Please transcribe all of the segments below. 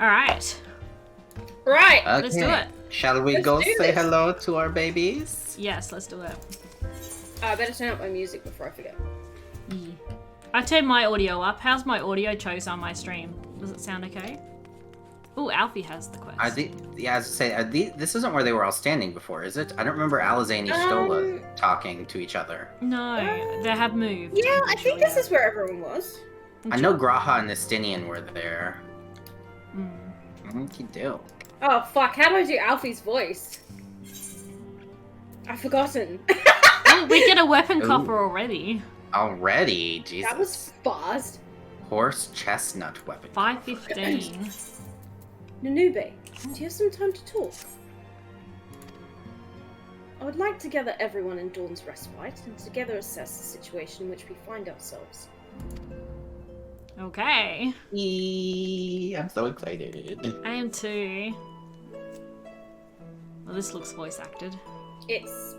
Alright. Right. Okay. Let's do it. Shall we Let's go do say this. hello to our babies? Yes, let's do it. I better turn up my music before I forget. Yeah. I turned my audio up. How's my audio chose on my stream? Does it sound okay? Ooh, Alfie has the quest. Yeah, as I say, this isn't where they were all standing before, is it? I don't remember Alizane and Stola talking to each other. No, they have moved. Yeah, I think this is where everyone was. I know Graha and Estinian were there. Mm. Okey-doke. Oh fuck, how do I do Alfie's voice? I've forgotten. Oh, we get a weapon Ooh. coffer already. Already? Jesus. That was fast. Horse chestnut weapon. 5:15. Nanube, do you have some time to talk? I would like to gather everyone in Dawn's Respite and together assess the situation in which we find ourselves. Okay. I'm so excited. I am too. Well, this looks voice acted. It's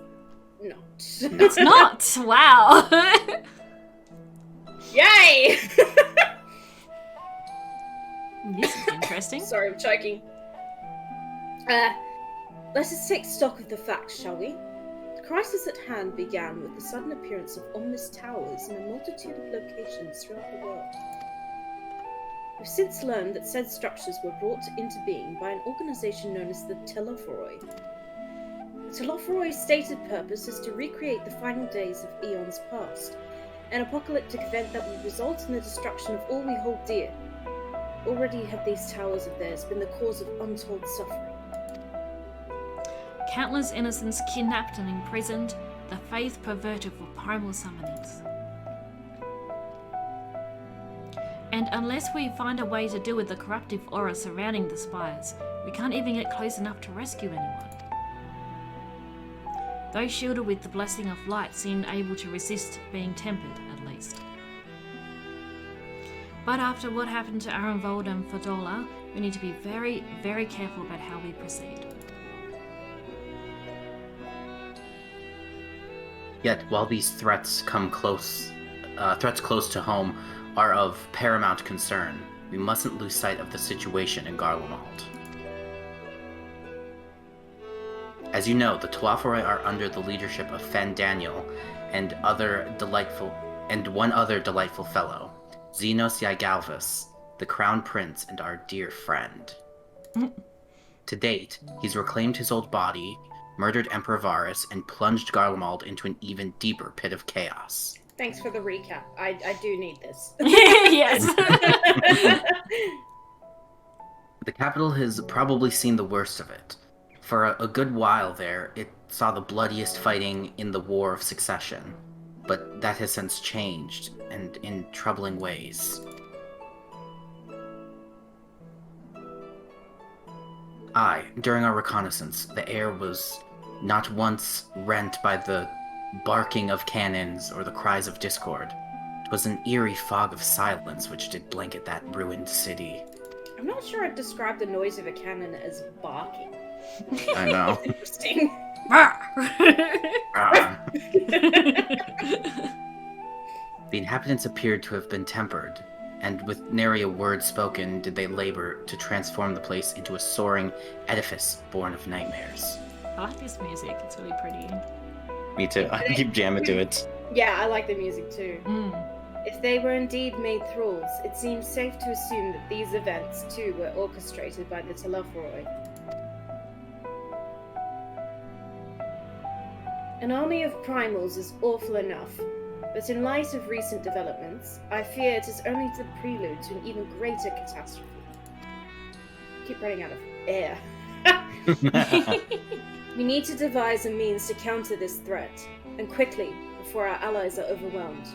not. It's not! Wow! Yay! This is interesting. Sorry, I'm choking. Let us take stock of the facts, shall we? The crisis at hand began with the sudden appearance of ominous towers in a multitude of locations throughout the world. We've since learned that said structures were brought into being by an organization known as the Telophoroi. The Telophoroi's stated purpose is to recreate the final days of eons past, an apocalyptic event that would result in the destruction of all we hold dear. Already have these towers of theirs been the cause of untold suffering. Countless innocents kidnapped and imprisoned, the faith perverted for primal summonings. And unless we find a way to deal with the corruptive aura surrounding the spires, we can't even get close enough to rescue anyone. Those shielded with the blessing of light seem able to resist being tempered, at least. But after what happened to Arenvold and Fadola, we need to be very, very careful about how we proceed. Yet, while these threats close to home are of paramount concern, we mustn't lose sight of the situation in Garlemald. As you know, the Telophoroi are under the leadership of Fen Daniel and one other delightful fellow, Xenos Ygalvis, the Crown Prince and our dear friend. To date, he's reclaimed his old body, murdered Emperor Varus, and plunged Garlemald into an even deeper pit of chaos. Thanks for the recap. I do need this. Yes. The capital has probably seen the worst of it. For a good while there, it saw the bloodiest fighting in the War of Succession. But that has since changed, and in troubling ways. During our reconnaissance, the air was not once rent by the barking of cannons or the cries of discord. It was an eerie fog of silence which did blanket that ruined city. I'm not sure I'd describe the noise of a cannon as barking. I know. Interesting. The inhabitants appeared to have been tempered, and with nary a word spoken did they labor to transform the place into a soaring edifice born of nightmares. I like this music, it's really pretty. Me too. I keep jamming to it. Yeah, I like the music too. Mm. If they were indeed made thralls, it seems safe to assume that these events too were orchestrated by the Telophoroi. An army of primals is awful enough, but in light of recent developments, I fear it is only the prelude to an even greater catastrophe. I keep running out of air. We need to devise a means to counter this threat, and quickly, before our allies are overwhelmed.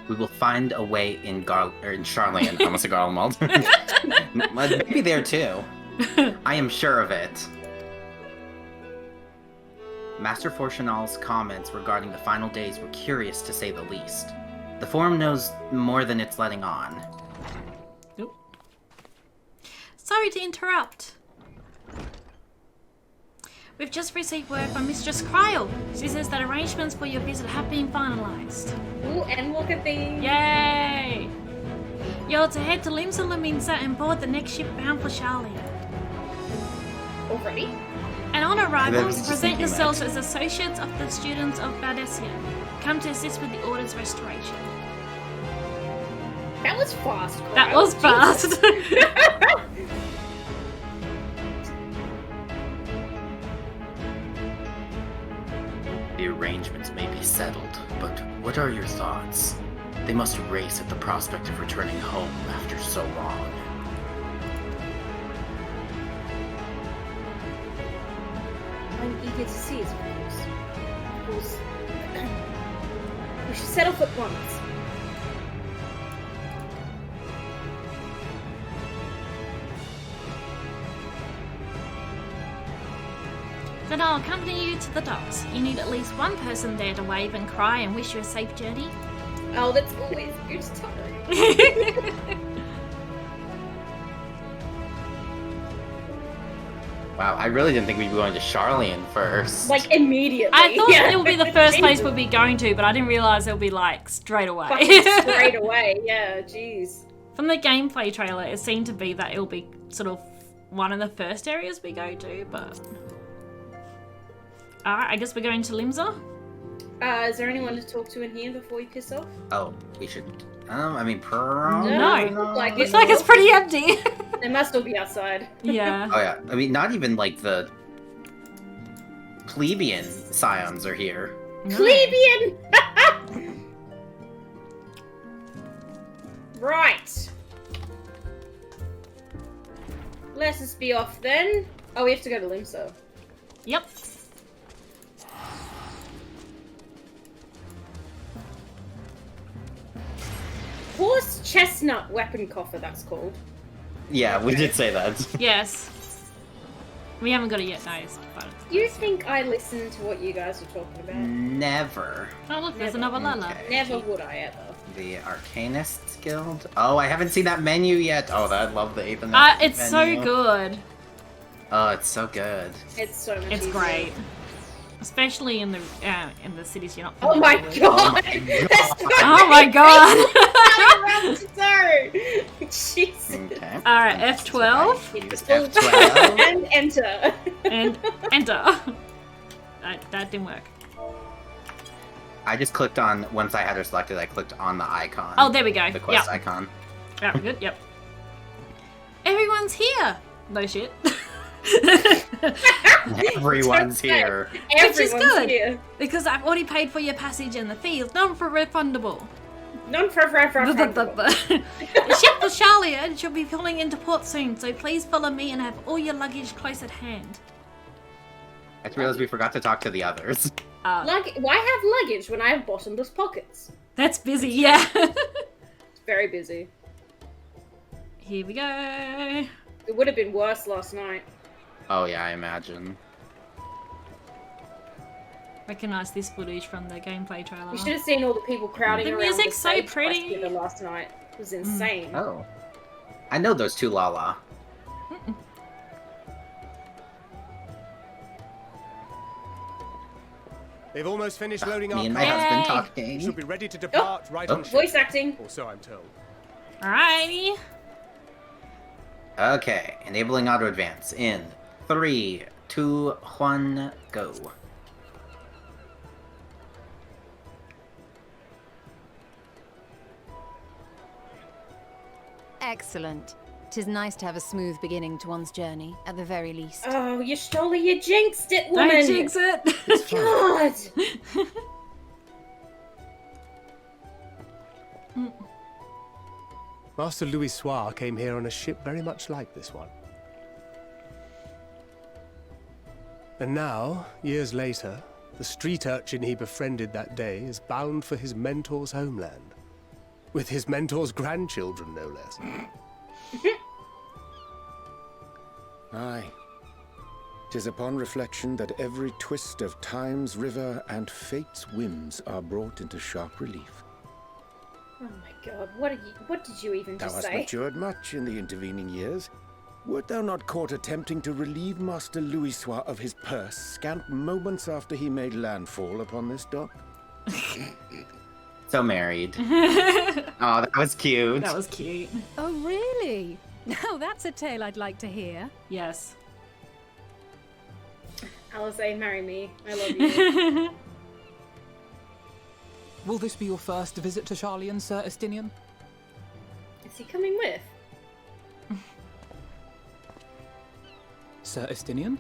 We will find a way in Sharlayan. I almost said Garlemald. Maybe there too. I am sure of it. Master Fortunal's comments regarding the final days were curious to say the least. The forum knows more than it's letting on. Nope. Sorry to interrupt. We've just received word from Mistress Cryle. She says that arrangements for your visit have been finalised. Ooh, Endwalker theme. Yay! You're to head to Limsa Laminsa and board the next ship bound for Sharlayan. Already? And on I arrival, was just present thinking yourselves that. as associates of the students of Bardessian. Come to assist with the Order's restoration. That was fast. That Cryle. was Jesus. fast. The arrangements may be settled, but what are your thoughts? They must race at the prospect of returning home after so long. I'm eager to see it, of course. Of course. We should set off at once. Then I'll accompany you to the docks. You need at least one person there to wave and cry and wish you a safe journey. Oh, that's always a good time. Wow, I really didn't think we'd be going to Sharlayan first. Like, immediately. I thought Yeah. it would be the first place we'd be going to, but I didn't realise it would be like straight away. Fucking straight away, yeah, jeez. From the gameplay trailer, it seemed to be that it'll be sort of one of the first areas we go to, but... Alright, I guess we're going to Limsa. Is there anyone to talk to in here before we piss off? Oh, we should. I mean, No. Like Looks like it's pretty empty. They must all be outside. Yeah. Oh yeah, I mean, not even like the plebeian scions are here. No. Plebeian! Right. Let us be off then. Oh, we have to go to Limso. Yep. Horse chestnut weapon coffer, that's called. Yeah, we did say that. Yes. We haven't got it yet, no. But... You think I listen to what you guys are talking about? Never. Oh, look, there's Never. another Lala. Okay. Never would I ever. The Arcanists Guild. Oh, I haven't seen that menu yet. Oh, I love the 8th and It's menu. so good. Oh, it's so good. It's so much It's easier. great. Especially in the cities you're not Oh my familiar with. god! Oh my That's God. Oh my god! Jesus. Okay. Alright, F12 Use F12. And enter. and enter. That didn't work. I just clicked on, once I had her selected, I clicked on the icon. Oh, there we go. The quest Yep. icon. Yeah, good, yep. Everyone's here! No shit. Everyone's here. Everyone's good. here. Because I've already paid for your passage and the fee is non-refundable. Non-refundable. The ship for Sharlayan should be pulling into port soon, so please follow me and have all your luggage close at hand. I just realized we forgot to talk to the others. Why have luggage when I have bottomless pockets? That's busy, yeah. It's very busy. Here we go. It would have been worse last night. Oh yeah, I imagine. Recognize this footage from the gameplay trailer. You should have seen all the people crowding The around music's so stage pretty. quest theater last night. It was insane. Oh. I know those two Lala. They've almost finished loading our Me and my car. husband Yay. talking. Should be ready to depart right Oh. on ship. Voice acting. Or so I'm told. Alrighty. Okay, enabling auto advance in 3, 2, 1, go. Excellent. 'Tis nice to have a smooth beginning to one's journey, at the very least. Oh, you surely you jinxed it, woman. Don't jinx it. God. Master Louis Soir came here on a ship very much like this one. And now, years later, the street urchin he befriended that day is bound for his mentor's homeland. With his mentor's grandchildren, no less. Aye. 'Tis upon reflection that every twist of time's river and fate's whims are brought into sharp relief. Oh my god, what did you even Thou just hast say? matured much in the intervening years. Wert thou not caught attempting to relieve Master Louisoix of his purse scant moments after he made landfall upon this dock? So married. Oh, that was cute. That was cute. Oh, really? Now that's a tale I'd like to hear. Yes. Alizé, marry me. I love you. Will this be your first visit to Sharlayan, Sir Estinian? Is he coming with? Sir Estinian?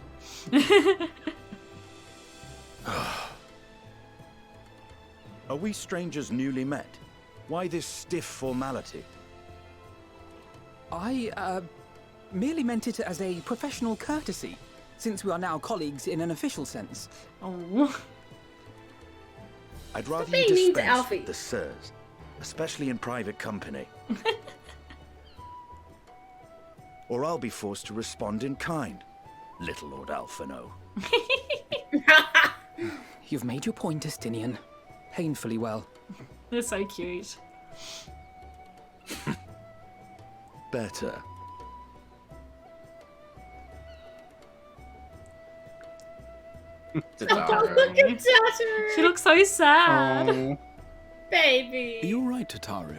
Are we strangers newly met? Why this stiff formality? I, merely meant it as a professional courtesy, since we are now colleagues in an official sense. Oh. I'd rather being you mean to dispense Alfie. with the sirs, especially in private company. Or I'll be forced to respond in kind, little Lord Alphino. You've made your point, Estinian. Painfully well. They're so cute. Better. Tataru. Look at Tataru! She looks so sad. Oh. Baby! Are you all right, Tataru?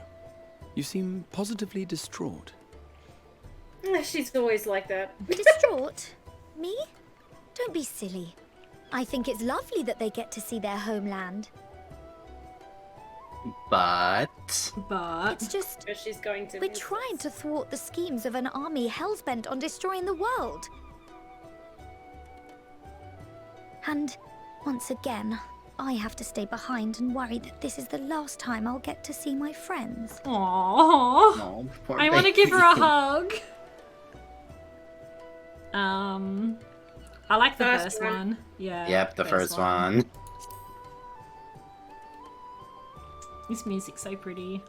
You seem positively distraught. She's always like that. Distraught? Me? Don't be silly. I think it's lovely that they get to see their homeland. But It's just, But she's going to. we're trying to thwart the schemes of an army hellbent on destroying the world. And once again, I have to stay behind and worry that this is the last time I'll get to see my friends. Aww. oh, poor I want to baby. give her a hug. I like the First first one. one. Yeah. Yep, the first one. This music's so pretty.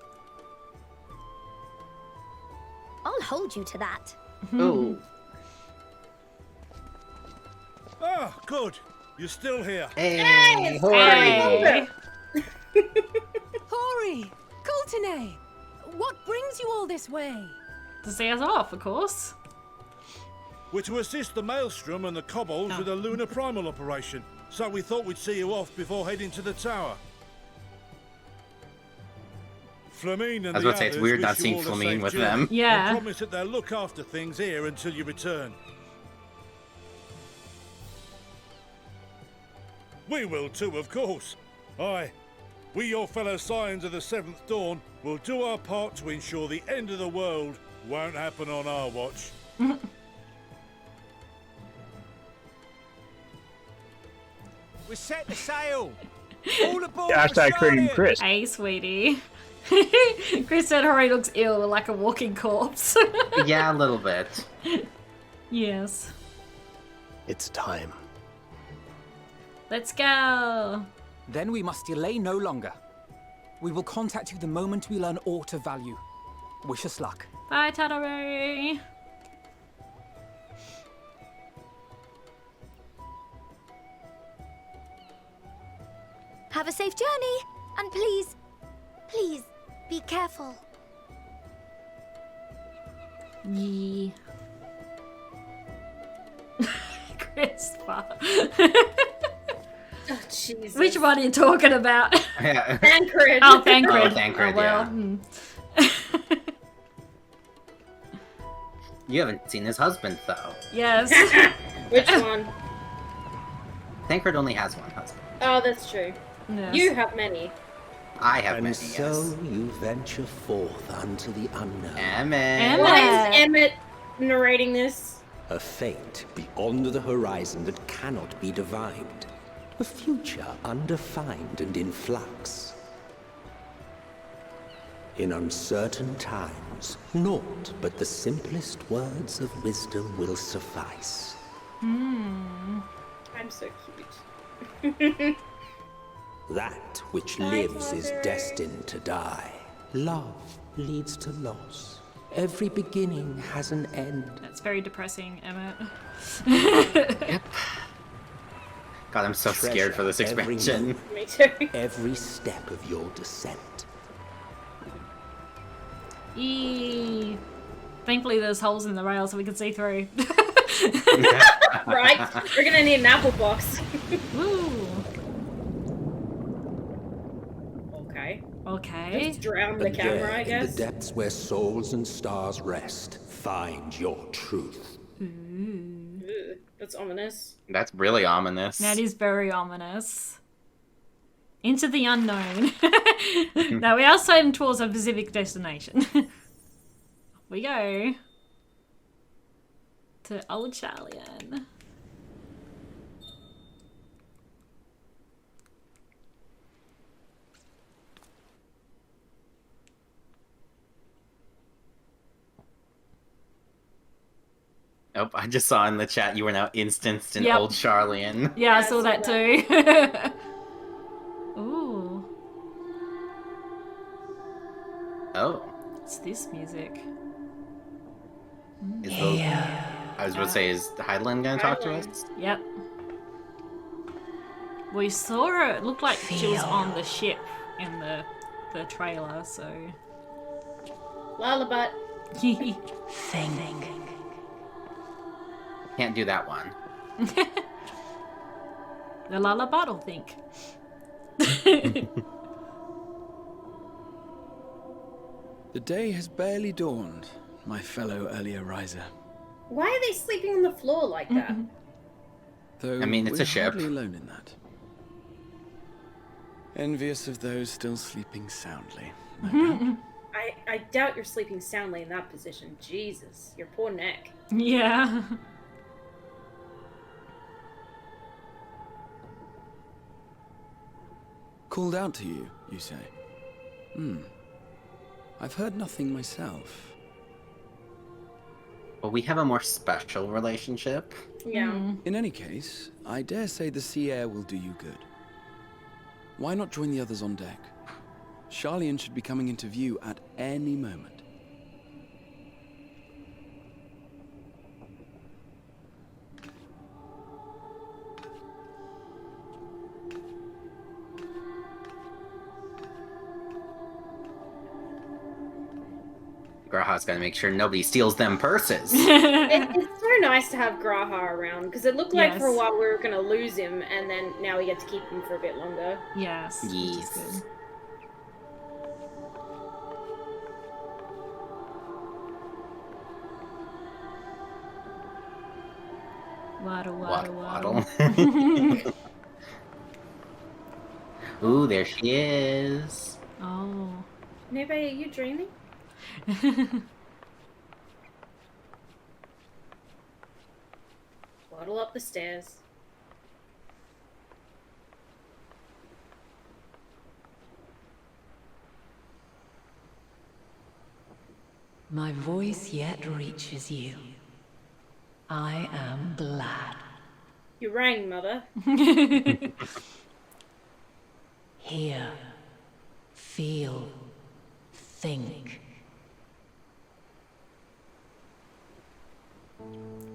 I'll hold you to that. Ooh. Ah, good. You're still here. Hey, Hey. Cory! Coulternay! What brings you all this way? To see us off, of course. We're to assist the Maelstrom and the Kobolds with a lunar primal operation, so we thought we'd see you off before heading to the tower. Flamine and I was the about to say, it's others weird not wish you seeing all a Flamine safe with journey them. Yeah. And promise that they'll look after things here until you return. We will too, of course. Aye. We, your fellow Scions of the Seventh Dawn, will do our part to ensure the end of the world won't happen on our watch. We set the sail. All aboard. Hashtag creating Chris. Hey, sweetie. Chris said Hori looks ill, like a walking corpse. Yeah, a little bit. Yes. It's time. Let's go. Then we must delay no longer. We will contact you the moment we learn aught of value. Wish us luck. Bye, Tataru. Have a safe journey, and please, please, be careful. Yeah. Christopher. Oh, Jesus. Which one are you talking about? Yeah. Thancred. Oh, Thancred. Oh, Thancred, well. yeah. You haven't seen his husband, though. Yes. Which one? Thancred only has one husband. Oh, that's true. Yes. You have many. I have And many, so yes. you venture forth unto the unknown. Emmett. Why is Emmett narrating this? A fate beyond the horizon that cannot be divined. A future undefined and in flux. In uncertain times, naught but the simplest words of wisdom will suffice. I'm so cute. That which lives is destined to die. Love leads to loss. Every beginning has an end. That's very depressing, Emmett. Yep. God, I'm so scared for this Every expansion. moment, Me too. every step of your descent. Eee. Thankfully there's holes in the rail so we can see through. Right? We're gonna need an apple box. Woo. Okay. Just drown the camera, I guess. In the depths where souls and stars rest, find your truth. Ooh, that's ominous. That's really ominous. That is very ominous. Into the unknown. Now we are heading towards a specific destination. Off we go. To Old Sharlayan. Nope, I just saw in the chat you were now instanced in Yep. Old Sharlayan. Yeah, I saw that too. Ooh. Oh. What's this music? Is I was about to say, is Hydaelyn gonna talk to us? Yep. We saw her, it looked like she was on the ship in the trailer, so... Lullaby. Think. Can't do that one. The lullaby will think. The day has barely dawned, my fellow earlier riser. Why are they sleeping on the floor like that? Though I mean, it's we're a ship. hardly alone in that. Envious of those still sleeping soundly. no doubt. I doubt you're sleeping soundly in that position. Jesus, your poor neck. Yeah. Called out to you, you say? I've heard nothing myself. Well, we have a more special relationship. Yeah. In any case, I dare say the sea air will do you good. Why not join the others on deck? Sharlayan should be coming into view at any moment. Graha's gotta make sure nobody steals them purses. It's so nice to have Graha around, because it looked like Yes. for a while we were going to lose him, and then now we get to keep him for a bit longer. Yes. Which is good. Waddle, waddle, waddle. Ooh, there she is. Oh. Nebe, are you dreaming? Waddle up the stairs. My voice yet reaches you. I am glad. You rang, Mother. Hear, feel, think.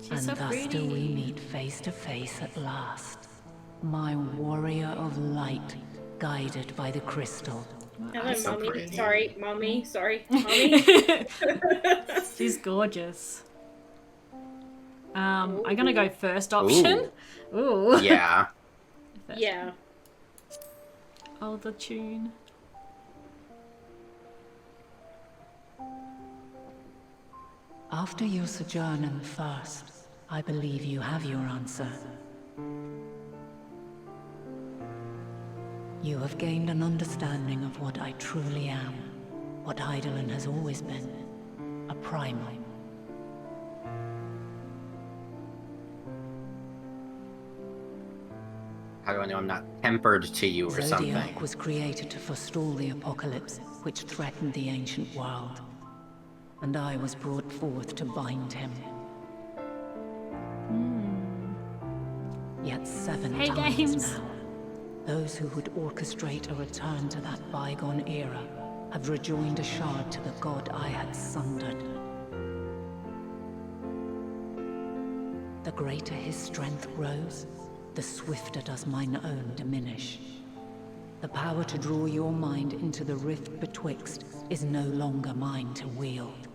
She's And so thus pretty. do we meet face to face at last. My warrior of light, guided by the crystal. Hello, so Mommy. pretty. Sorry, Mommy. Sorry, Mommy. She's gorgeous. I'm gonna go first option. Ooh. Yeah. Yeah. Oh, the tune. After your sojourn in the first, I believe you have your answer. You have gained an understanding of what I truly am, what Hydaelyn has always been, a primal. How do I know I'm not tempered to you or something? Zodiac was created to forestall the apocalypse which threatened the ancient world. And I was brought forth to bind him. Yet 7 Hey, times games. now, those who would orchestrate a return to that bygone era have rejoined a shard to the god I had sundered. The greater his strength grows, the swifter does mine own diminish. The power to draw your mind into the rift betwixt is no longer mine to wield.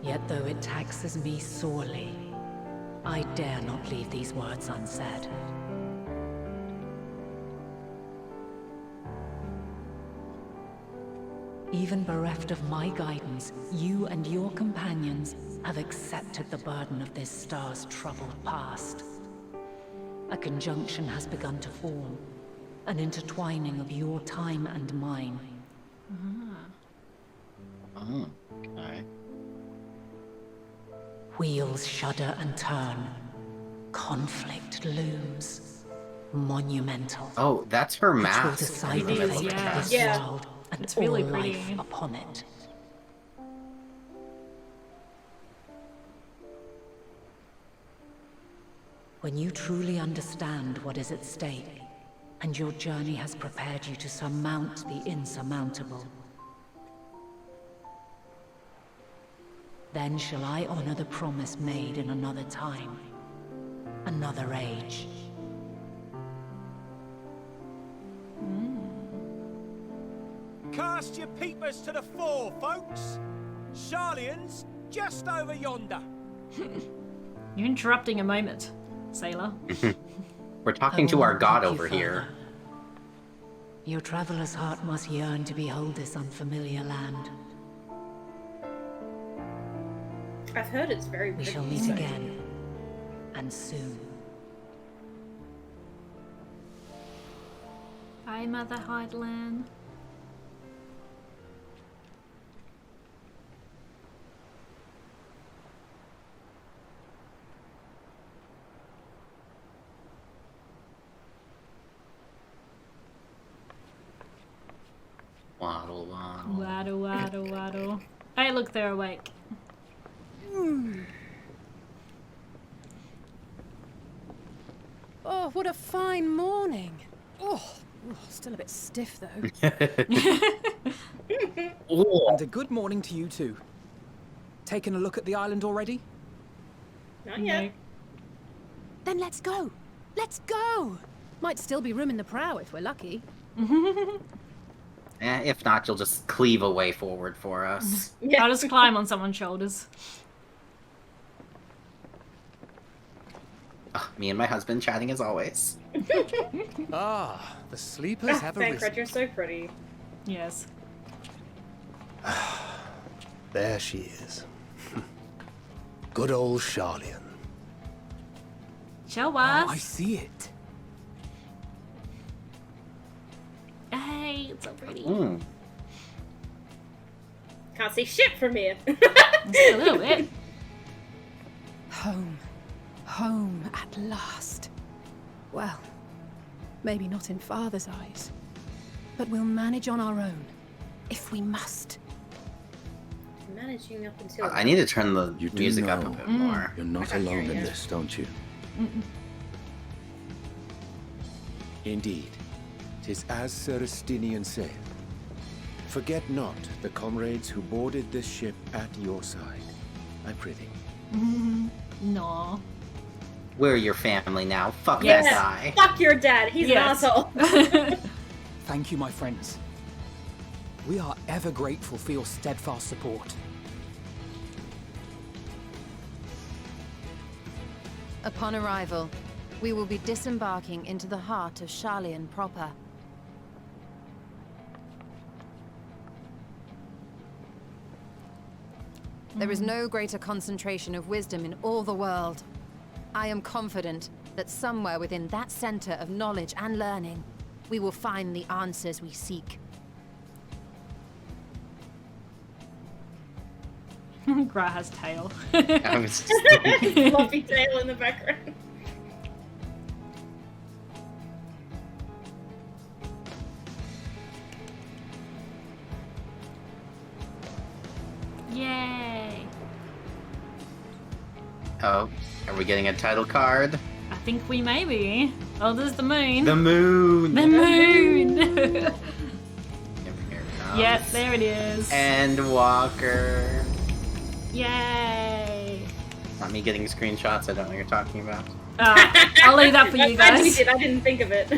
Yet though it taxes me sorely, I dare not leave these words unsaid. Even bereft of my guidance, you and your companions have accepted the burden of this star's troubled past. A conjunction has begun to form, an intertwining of your time and mine. Oh, okay. Wheels shudder and turn. Conflict looms. Monumental. Oh, that's her Which will mask. decide the It is, fate yeah. of this Yeah. world and It's really all life pretty. upon it. When you truly understand what is at stake, and your journey has prepared you to surmount the insurmountable, then shall I honor the promise made in another time, another age. Cast your peepers to the fore, folks. Sharlayan's just over yonder. You're interrupting a moment, sailor. We're talking I to will our not god keep you over here. further. Your traveler's heart must yearn to behold this unfamiliar land. I've heard it's very We pretty. shall meet again, and soon. Bye, Mother Heidland. Waddle, waddle. Waddle, waddle, waddle. Hey, look, they're awake. Oh, what a fine morning. Oh, still a bit stiff though. And a good morning to you too. Taken a look at the island already? Not yet. Then let's go. Let's go. Might still be room in the prow if we're lucky. If not, you'll just cleave away forward for us. I'll just climb on someone's shoulders. Me and my husband chatting as always. Ah, the sleepers have arisen. Thancred, you're so pretty. Yes. There she is. Good old Sharlayan. Show Oh, us. I see it. Hey, it's so pretty. Can't see shit from here. Just a little bit. Home. Home at last. Well, maybe not in Father's eyes. But we'll manage on our own. If we must. Managing up until... I need to turn the You do music know up a bit more. You're not alone in this, don't you? Indeed. 'Tis as Sir Estinian said. Forget not the comrades who boarded this ship at your side. I prithee. No. We're your family now. Fuck Yes. that guy. Fuck your dad. He's Yes. an asshole. Thank you, my friends. We are ever grateful for your steadfast support. Upon arrival, we will be disembarking into the heart of Sharlayan proper. There is no greater concentration of wisdom in all the world. I am confident that somewhere within that center of knowledge and learning, we will find the answers we seek. Graha's tail. I was just Fluffy tail in the background. Yay. Oh, are we getting a title card? I think we may be. Oh, there's the moon. The moon! The moon! Here it comes. Yep, there it is. Endwalker. Yay! Not me getting screenshots, I don't know what you're talking about. I'll leave that for you I'm glad you guys. did. I didn't think of it.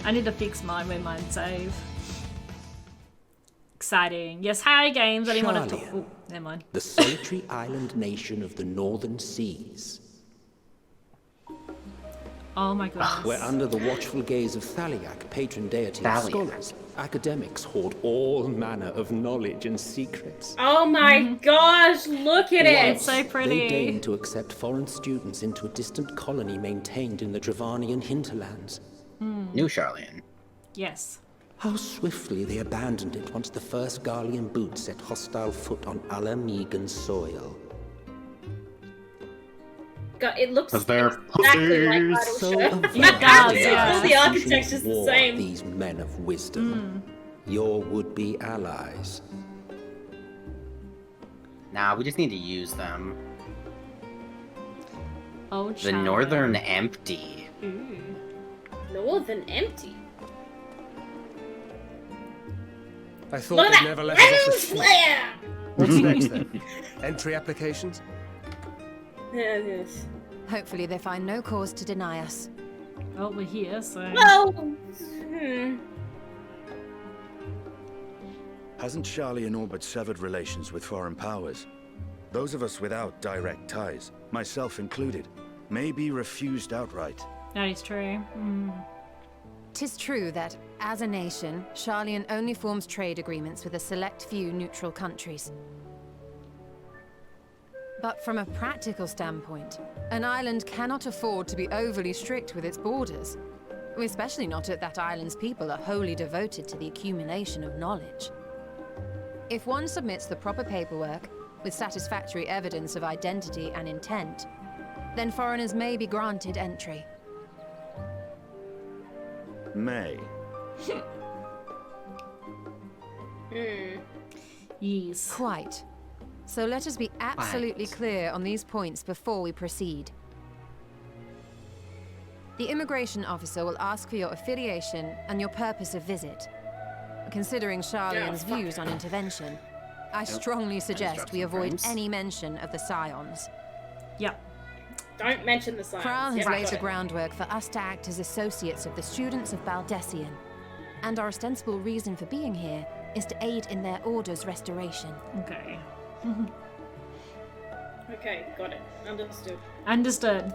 I need to fix mine when mine save. exciting. Yes, hi games. I didn't want to talk. Sharlayan. Oh, never mind. The solitary island nation of the northern seas. Oh my goodness. Where under the watchful gaze of Thaliak, patron deity of Thaliak. scholars, academics hoard all manner of knowledge and secrets. Oh my gosh, look at it! It's so pretty. They deign to accept foreign students into a distant colony maintained in the Dravanian hinterlands. New Sharlayan. Yes. How swiftly they abandoned it once the first Garlean boot set hostile foot on Alamegan soil. God, it looks 'Cause they're exactly like pussies. So Idle avert It does, the yeah. All the architecture's the war, same. These men of wisdom, your would-be allies. Nah, we just need to use them. Oh, The Sharlayan. Northern Empty. Ooh. Northern empty. I thought Look at they'd that never let us off the street. flare! What's next then? Entry applications? Yes. Hopefully they find no cause to deny us. Well, we're here, so. Well, Hasn't Sharlayan all but severed relations with foreign powers? Those of us without direct ties, myself included, may be refused outright. That is true. Tis true that, as a nation, Sharlayan only forms trade agreements with a select few neutral countries. But from a practical standpoint, an island cannot afford to be overly strict with its borders, especially not if that island's people are wholly devoted to the accumulation of knowledge. If one submits the proper paperwork, with satisfactory evidence of identity and intent, then foreigners may be granted entry. May. Yes. Quite. So let us be absolutely clear on these points before we proceed. The immigration officer will ask for your affiliation and your purpose of visit. Considering Sharlayan's views on intervention, I strongly suggest we avoid any mention of the Scions. Yep. Don't mention the science. Kral has Yep, laid got the it. groundwork for us to act as associates of the students of Baldessian. And our ostensible reason for being here is to aid in their order's restoration. Okay. Okay, got it. Understood. Understood.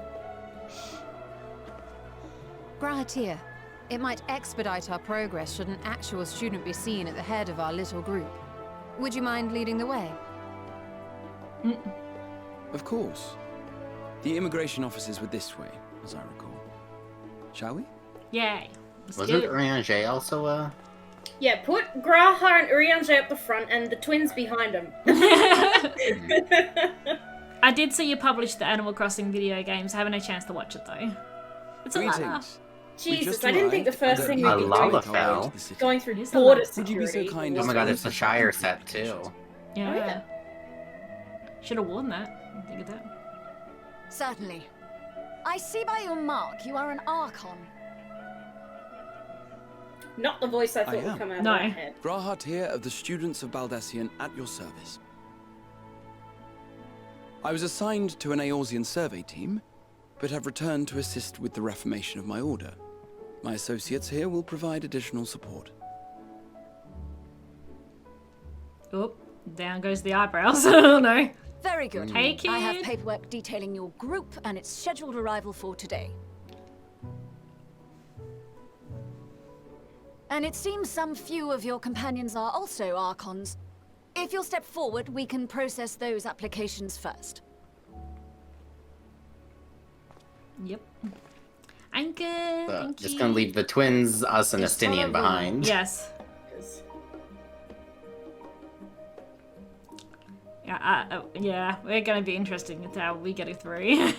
Grahatir, it might expedite our progress should an actual student be seen at the head of our little group. Would you mind leading the way? Of course. The immigration officers were this way, as I recall. Shall we? Yay. Let's Wasn't do it. Urianger also Yeah, put Graha and Urianger up the front and the twins behind them. I did see you publish the Animal Crossing video games. I haven't had a chance to watch it though. It's a lot. Greetings. Jesus, I didn't think the first thing A we'd be Lalafell. doing going through It is border a Would you be so security. kind Oh as my to god, it's the listen to Shire my set too. presentations? Yeah. Oh, yeah. Should have worn that. Think of that. Certainly. I see by your mark you are an Archon. Not the voice I thought I would am. come out No. of my head. Grahat here of the students of Baldessian at your service. I was assigned to an Eorzean survey team, but have returned to assist with the reformation of my order. My associates here will provide additional support. Oh, down goes the eyebrows. Oh no. Very good. Hey, kid. I have paperwork detailing your group and its scheduled arrival for today. And it seems some few of your companions are also Archons. If you'll step forward, we can process those applications first. Yep. I'm good. Thank Just you. gonna leave the twins, us, and It's Estinian horrible. behind. Yes. Yeah, yeah, we're gonna be interested in how we get it through.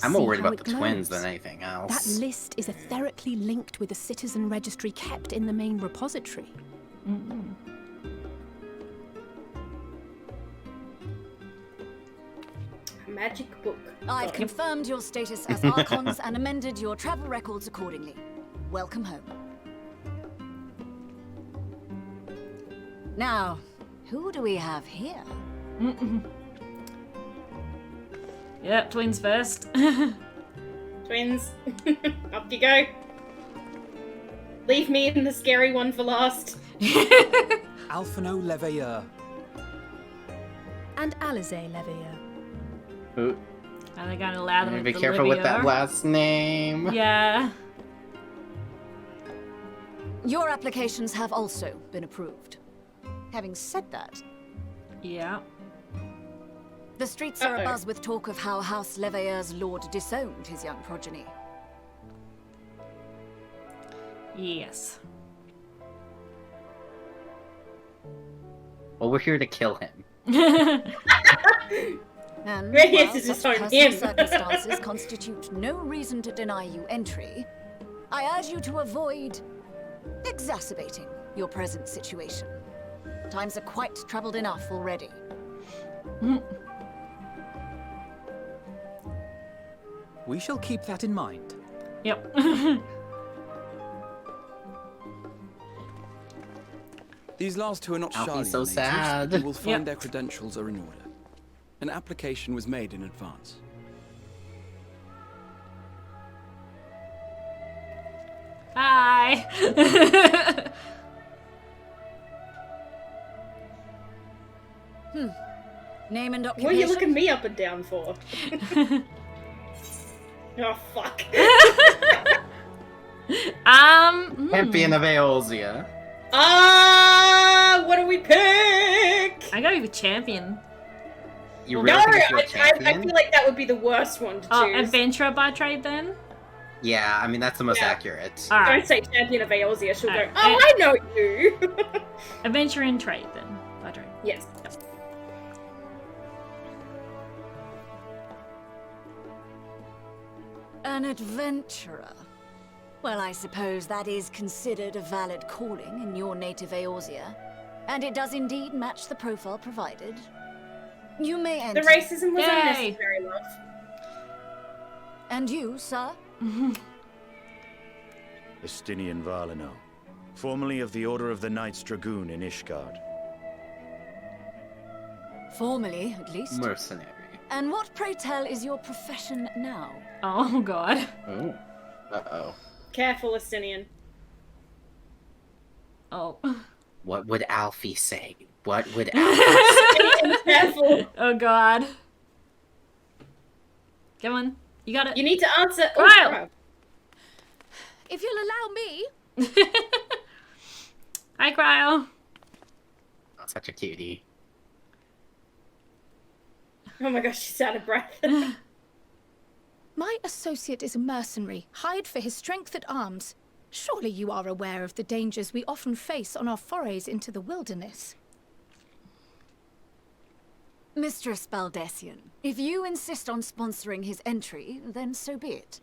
I'm more See worried how about it the twins glows? than anything That else. list is etherically linked with the citizen registry kept in the main repository. A magic book. I've confirmed your status as Archons and amended your travel records accordingly. Welcome home. Now, who do we have here? Yep, twins first. Twins. Up you go. Leave me in the scary one for last. Alphino Leveilleur. And Alize Leveilleur. Ooh. Are they going to allow them to Be careful with that Livia? last name. Yeah. Your applications have also been approved. Having said that, Yeah. the streets are abuzz with talk of how House Leveilleur's lord disowned his young progeny. Yes. Well, we're here to kill him. And We're here while to such disown personal him. circumstances constitute no reason to deny you entry, I urge you to avoid exacerbating your present situation. Times are quite troubled enough already. We shall keep that in mind. Yep. These last two are not I'll be Sharlayan so natives. sad. You will find Yep. their credentials are in order. An application was made in advance. Hi. Name and What are occupation? you looking me up and down for? Oh, fuck. Champion of Eorzea. What do we pick? I gotta be champion. You No, really think you're a I champion? feel like that would be the worst one to Oh, choose. adventurer by trade then? Yeah, I mean, that's the most Yeah. accurate. Alright. Don't say champion of Eorzea, she'll Alright. go, oh, I know you! Adventure in trade then. By trade. Yes. An adventurer. Well, I suppose that is considered a valid calling in your native Eorzea. And it does indeed match the profile provided. You may enter. The racism was Yay. unnecessary, love. And you, sir? Estinian Valino, formerly of the Order of the Knights Dragoon in Ishgard. Formally, at least. Mercenary. And what, pray tell, is your profession now? Oh god. Oh. Uh-oh. Careful, Estinian. Oh. What would Alfie say? What would Alfie say? Careful. Oh god. Come on. You got it. You need to answer. Oh, Cryo. crap. If you'll allow me. Hi, Cryo. Oh, such a cutie. Oh my gosh, she's out of breath. My associate is a mercenary, hired for his strength at arms. Surely you are aware of the dangers we often face on our forays into the wilderness. Mistress Baldessian, if you insist on sponsoring his entry, then so be it.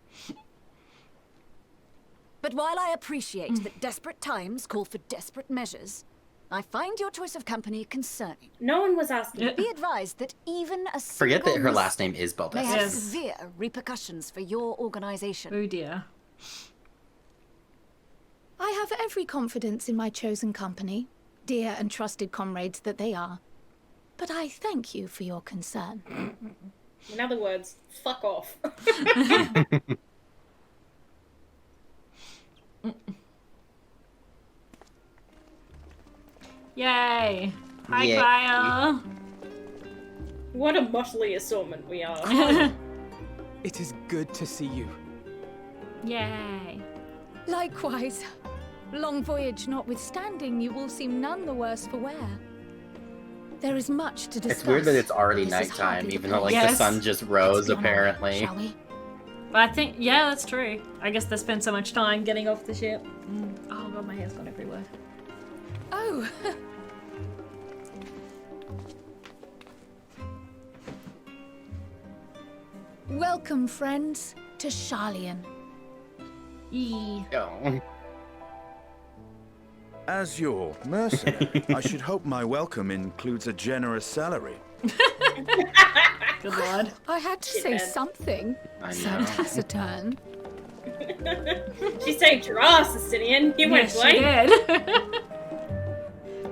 But while I appreciate that desperate times call for desperate measures, I find your choice of company concerning. No one was asking. Be advised that even a Forget that her single last name is may Baldessian. have Yes. severe repercussions for your organization. Oh dear. I have every confidence in my chosen company, dear and trusted comrades that they are. But I thank you for your concern. In other words, fuck off. Yay. Hi, Yay. Cryo. What a motley assortment we are. It is good to see you. Yay. Likewise. Long voyage notwithstanding, you will seem none the worse for wear. There is much to discuss. It's weird that it's already This is nighttime, hardly even the though like place. the sun just Let's rose be on our way, apparently. shall we? But I think, yeah, that's true. I guess they spent so much time getting off the ship. Oh god, my hair's gone everywhere. Oh! Welcome, friends, to Sharlayan. Oh. As your mercenary, I should hope my welcome includes a generous salary. Good lord. I had to say something. I So know. taciturn. She saved your ass, Estinian. You went Yes, she blank. did.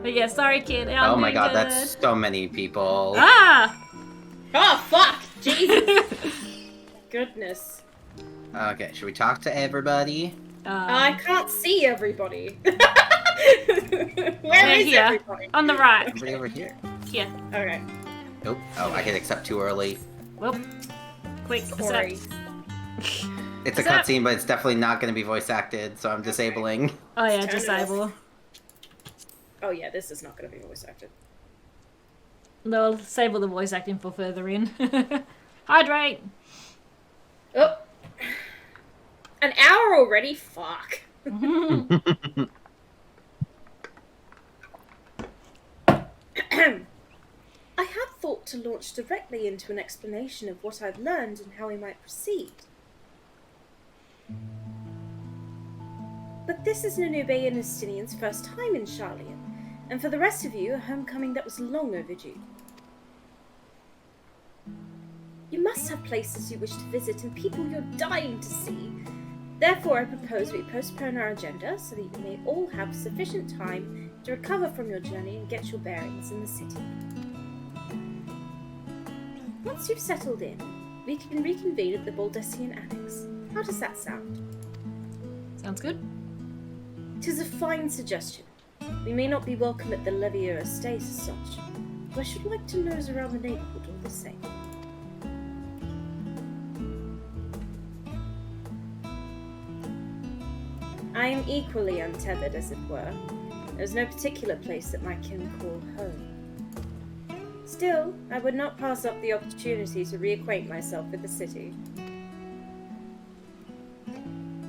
But yeah, sorry, kid. Oh my god, good. that's so many people. Ah! Oh, fuck! Jesus! Goodness. Okay, should we talk to everybody? I can't see everybody. Where is here. everybody? On the right. Everybody over here. Here. Okay. Nope. Oh, I hit accept too early. Well, quick, Cory. accept. It's a cutscene, but it's definitely not going to be voice acted, so I'm disabling. Oh yeah, Turn it disable. Oh yeah, this is not going to be voice acted. No, disable the voice acting for further in. Hydrate! Oh. An hour already? Fuck. I had thought to launch directly into an explanation of what I've learned and how we might proceed. But this is Nunube and Estinian's first time in Sharlayan, and for the rest of you, a homecoming that was long overdue. You must have places you wish to visit and people you're dying to see. Therefore, I propose we postpone our agenda so that you may all have sufficient time to recover from your journey and get your bearings in the city. Once you've settled in, we can reconvene at the Baldessian Annex. How does that sound? Sounds good. 'Tis a fine suggestion. We may not be welcome at the Levier estate as such, but I should like to nose around the neighbourhood all the same. I am equally untethered, as it were. There's no particular place that my kin call home. Still, I would not pass up the opportunity to reacquaint myself with the city.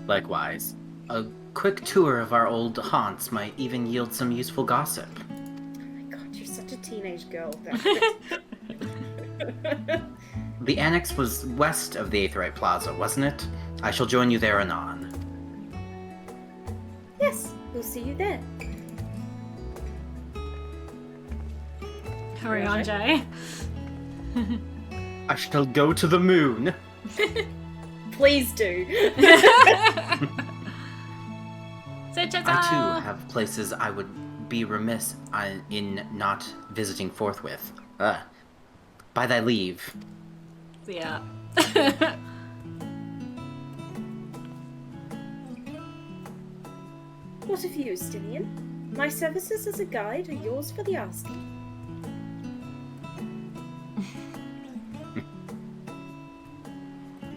Likewise, a quick tour of our old haunts might even yield some useful gossip. Oh my god, you're such a teenage girl. The annex was west of the Aetheryte Plaza, wasn't it? I shall join you there anon. Yes, we'll see you there. Hurry on, Jay. I shall go to the moon. Please do. I too have places I would be remiss in not visiting forthwith. By thy leave. Yeah. What of you, Estinian? My services as a guide are yours for the asking.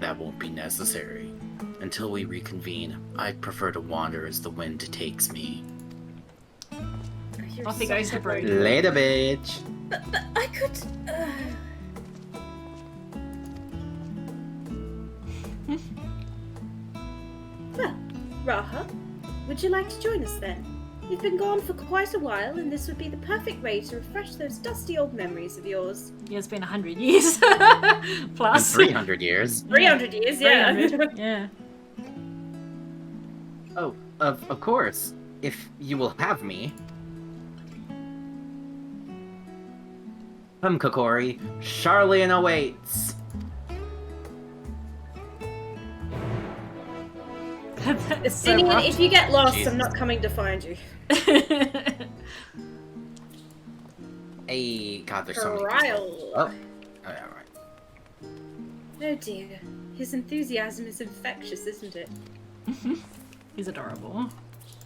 That won't be necessary. Until we reconvene, I prefer to wander as the wind takes me. Off he goes to Brood. Later, bitch. But I could. Well, Raha, would you like to join us then? You've been gone for quite a while, and this would be the perfect way to refresh those dusty old memories of yours. Yeah, it's been 100 years. Plus. 300 years. 300 years, yeah. 300, yeah. Oh, of course. If you will have me. Come, Cory. Sharlayan awaits. Estinian, if you get lost, Jesus. I'm not coming to find you. Hey, God, there's so many. Oh, yeah, right. Oh dear. His enthusiasm is infectious, isn't it? He's adorable.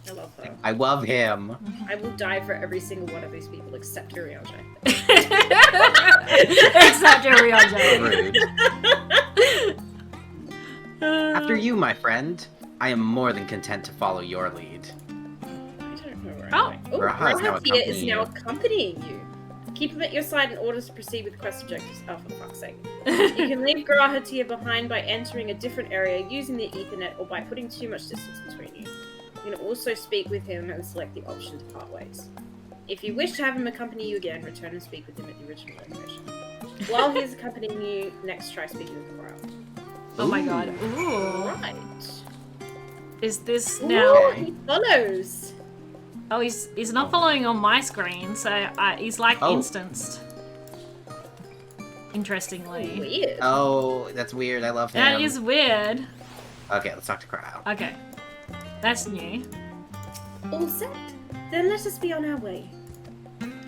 I love her. I love him. I will die for every single one of these people except Urianger. Except Urianger. After you, my friend. I am more than content to follow your lead. I don't know where I'm going. Raha is now accompanying you. Keep him at your side in order to proceed with quest objectives. Oh, for fuck's sake. You can leave Grahatia behind by entering a different area using the Ethernet or by putting too much distance between you. You can also speak with him and select the option to part ways. If you wish to have him accompany you again, return and speak with him at the original location. While he is accompanying you, next try speaking with Grah. Oh my god. Ooh. Right. Is this now? Ooh, he follows. Oh, he's not following on my screen, so he's like instanced. Interestingly. Weird. Oh, that's weird. I love him. That is weird. Okay, let's talk to Crow. Okay. That's new. All set. Then let us be on our way.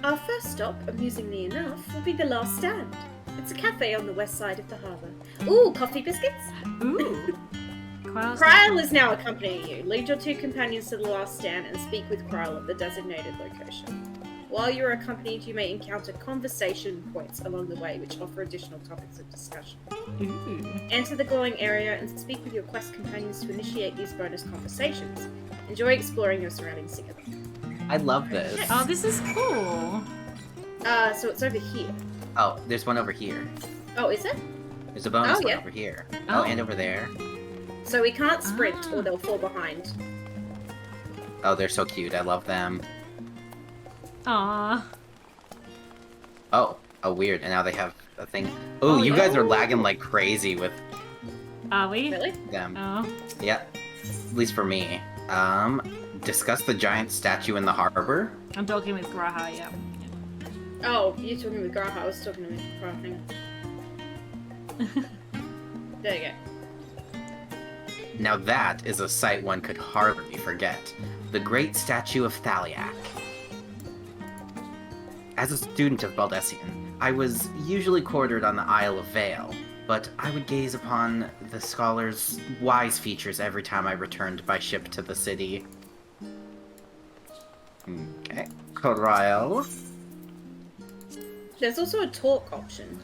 Our first stop, amusingly enough, will be the last stand. It's a cafe on the west side of the harbour. Ooh, coffee biscuits? Ooh. Kryl is now accompanying you. Lead your two companions to the last stand and speak with Kryl at the designated location. While you're accompanied, you may encounter conversation points along the way which offer additional topics of discussion. Enter the glowing area and speak with your quest companions to initiate these bonus conversations. Enjoy exploring your surroundings together. I love this. Oh, this is cool. So it's over here. Oh, there's one over here. Oh, is it? There's a bonus one yeah. over here. Oh. Oh, and over there. So we can't sprint or they'll fall behind. Oh, they're so cute. I love them. Aww. Oh, weird. And now they have a thing. Oh, you guys are lagging like crazy with Are we? Really? them. Oh. Yeah. At least for me. Discuss the giant statue in the harbor. I'm talking with Graha, yeah. Oh, you're talking with Graha. I was talking to Graha. Hang on. There you go. Now that is a sight one could hardly forget. The great statue of Thaliak. As a student of Baldessian, I was usually quartered on the Isle of Vale, but I would gaze upon the scholar's wise features every time I returned by ship to the city. Okay. Coral. There's also a talk option.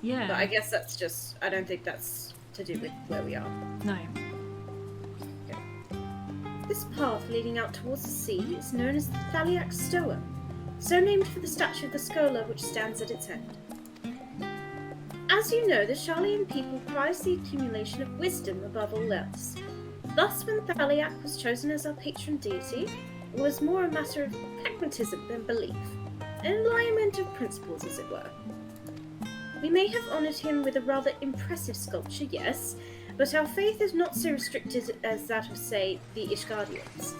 Yeah. But I guess that's just... I don't think that's to do with where we are. No. Okay. This path leading out towards the sea is known as the Thaliak Stoa, so named for the statue of the scholar which stands at its end. As you know, the Sharlayan people prize the accumulation of wisdom above all else. Thus, when Thaliak was chosen as our patron deity, it was more a matter of pragmatism than belief, an alignment of principles, as it were. We may have honoured him with a rather impressive sculpture, yes, but our faith is not so restricted as that of, say, the Ishgardians.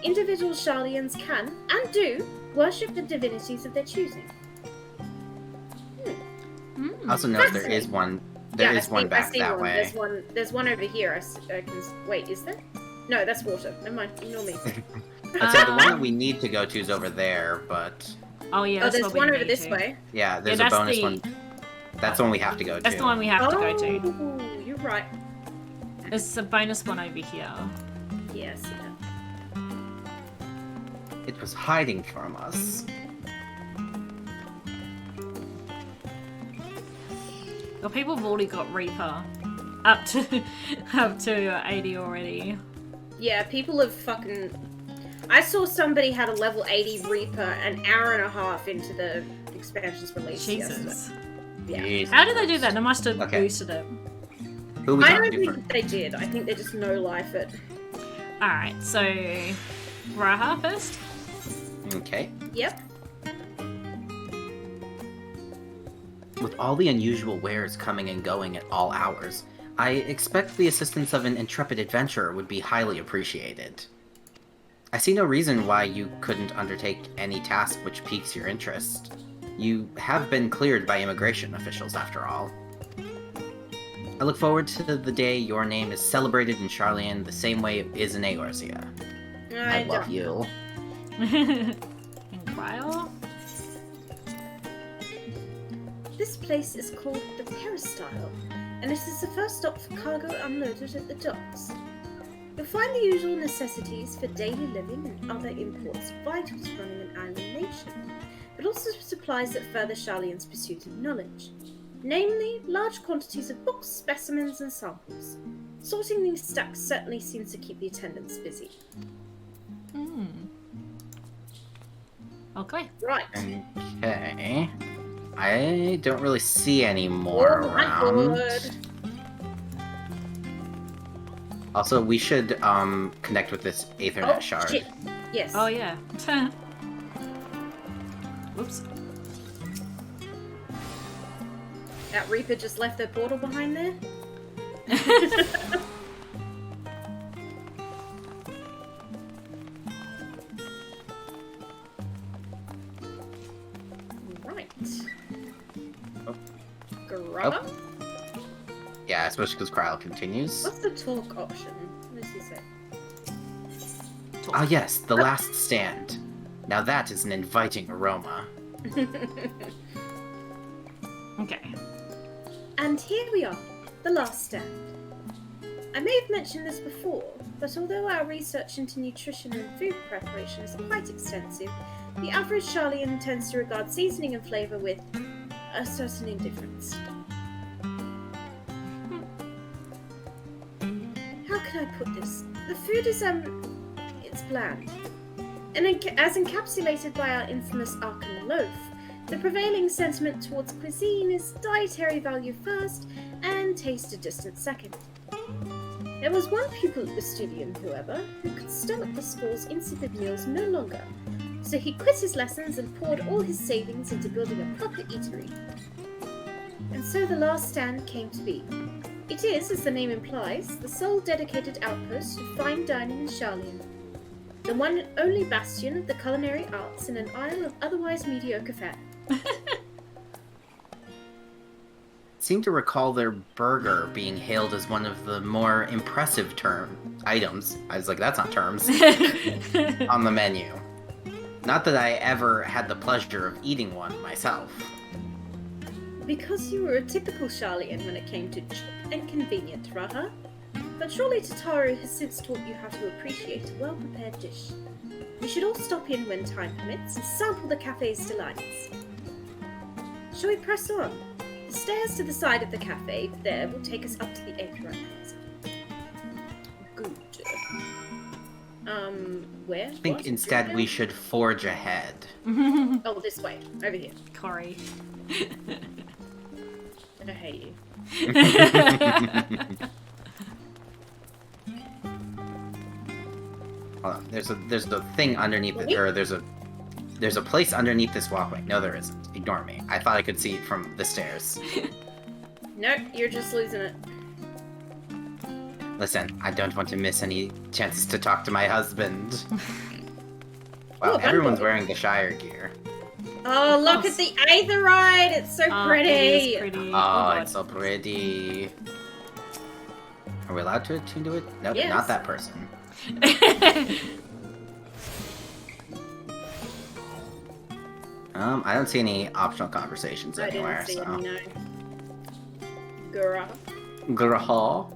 Individual Sharlayans can, and do, worship the divinities of their choosing. I also know there is one. There is one back that way. There's one over here. Wait, is there? No, that's water. Never mind. Ignore me. I'd say the one that we need to go to is over there, but... Oh, yeah. Oh, there's one over this way. Yeah, there's a bonus one. That's the one we have to go to. That's the one we have to go to. Oh, you're right. There's a bonus one over here. Yes, yeah. It was hiding from us. Well, people have already got Reaper up to 80 already. Yeah, people have fucking... I saw somebody had a level 80 Reaper an hour and a half into the expansion's release. Jesus. Yeah. How did they do that? They must have boosted it. I don't think they did. I think they just no-life it. Alright, so... Raha first? Okay. Yep. With all the unusual wares coming and going at all hours, I expect the assistance of an intrepid adventurer would be highly appreciated. I see no reason why you couldn't undertake any task which piques your interest. You have been cleared by immigration officials, after all. I look forward to the day your name is celebrated in Sharlayan the same way it is in Eorzea. I love you. Inquire? This place is called the Peristyle, and it is the first stop for cargo unloaded at the docks. You'll find the usual necessities for daily living and other imports vital to running an island nation, but also supplies that further Sharlayan's pursuit of knowledge. Namely, large quantities of books, specimens, and samples. Sorting these stacks certainly seems to keep the attendants busy. Okay. Right. Okay. I don't really see any more around. Also, we should connect with this Aethernet shard. Shit. Yes. Oh yeah. Whoops. That Reaper just left their portal behind there. Right. Grubber? Yeah, especially because Kryl continues. What's the talk option? What does he say? Ah, yes, the last stand. Now that is an inviting aroma. Okay. And here we are, the last stand. I may have mentioned this before, but although our research into nutrition and food preparation is quite extensive, the average Sharlayan tends to regard seasoning and flavour with a certain indifference. How can I put this? The food is, it's bland. And as encapsulated by our infamous Arkan loaf, the prevailing sentiment towards cuisine is dietary value first and taste a distant second. There was one pupil at the studium, however, who could stomach the school's insipid meals no longer, so he quit his lessons and poured all his savings into building a proper eatery. And so the last stand came to be. It is, as the name implies, the sole dedicated outpost of fine dining in Sharlayan, the one and only bastion of the culinary arts in an isle of otherwise mediocre fare. Seem to recall their burger being hailed as one of the more impressive items. I was like, that's not terms. On the menu. Not that I ever had the pleasure of eating one myself. Because you were a typical Sharlayan when it came to cheap and convenient, Raha. But surely Tataru has since taught you how to appreciate a well-prepared dish. We should all stop in when time permits and sample the cafe's delights. Shall we press on? The stairs to the side of the cafe there will take us up to the Aetheryte Plaza. Good. Where? I think instead we should forge ahead. Oh, this way. Over here. Cory. I hate you. Hold on. There's a thing underneath it, or there's a place underneath this walkway. No, there isn't. Ignore me. I thought I could see it from the stairs. Nope, you're just losing it. Listen, I don't want to miss any chances to talk to my husband. Wow, Oh, everyone's wearing the Shire gear. Oh, look at the Aetheryte! It's so pretty! It is pretty. Oh, it's so pretty. Are we allowed to attune to it? Nope, Yes. not that person. I don't see any optional conversations anywhere, I didn't see so. any, no. Gura. Graha.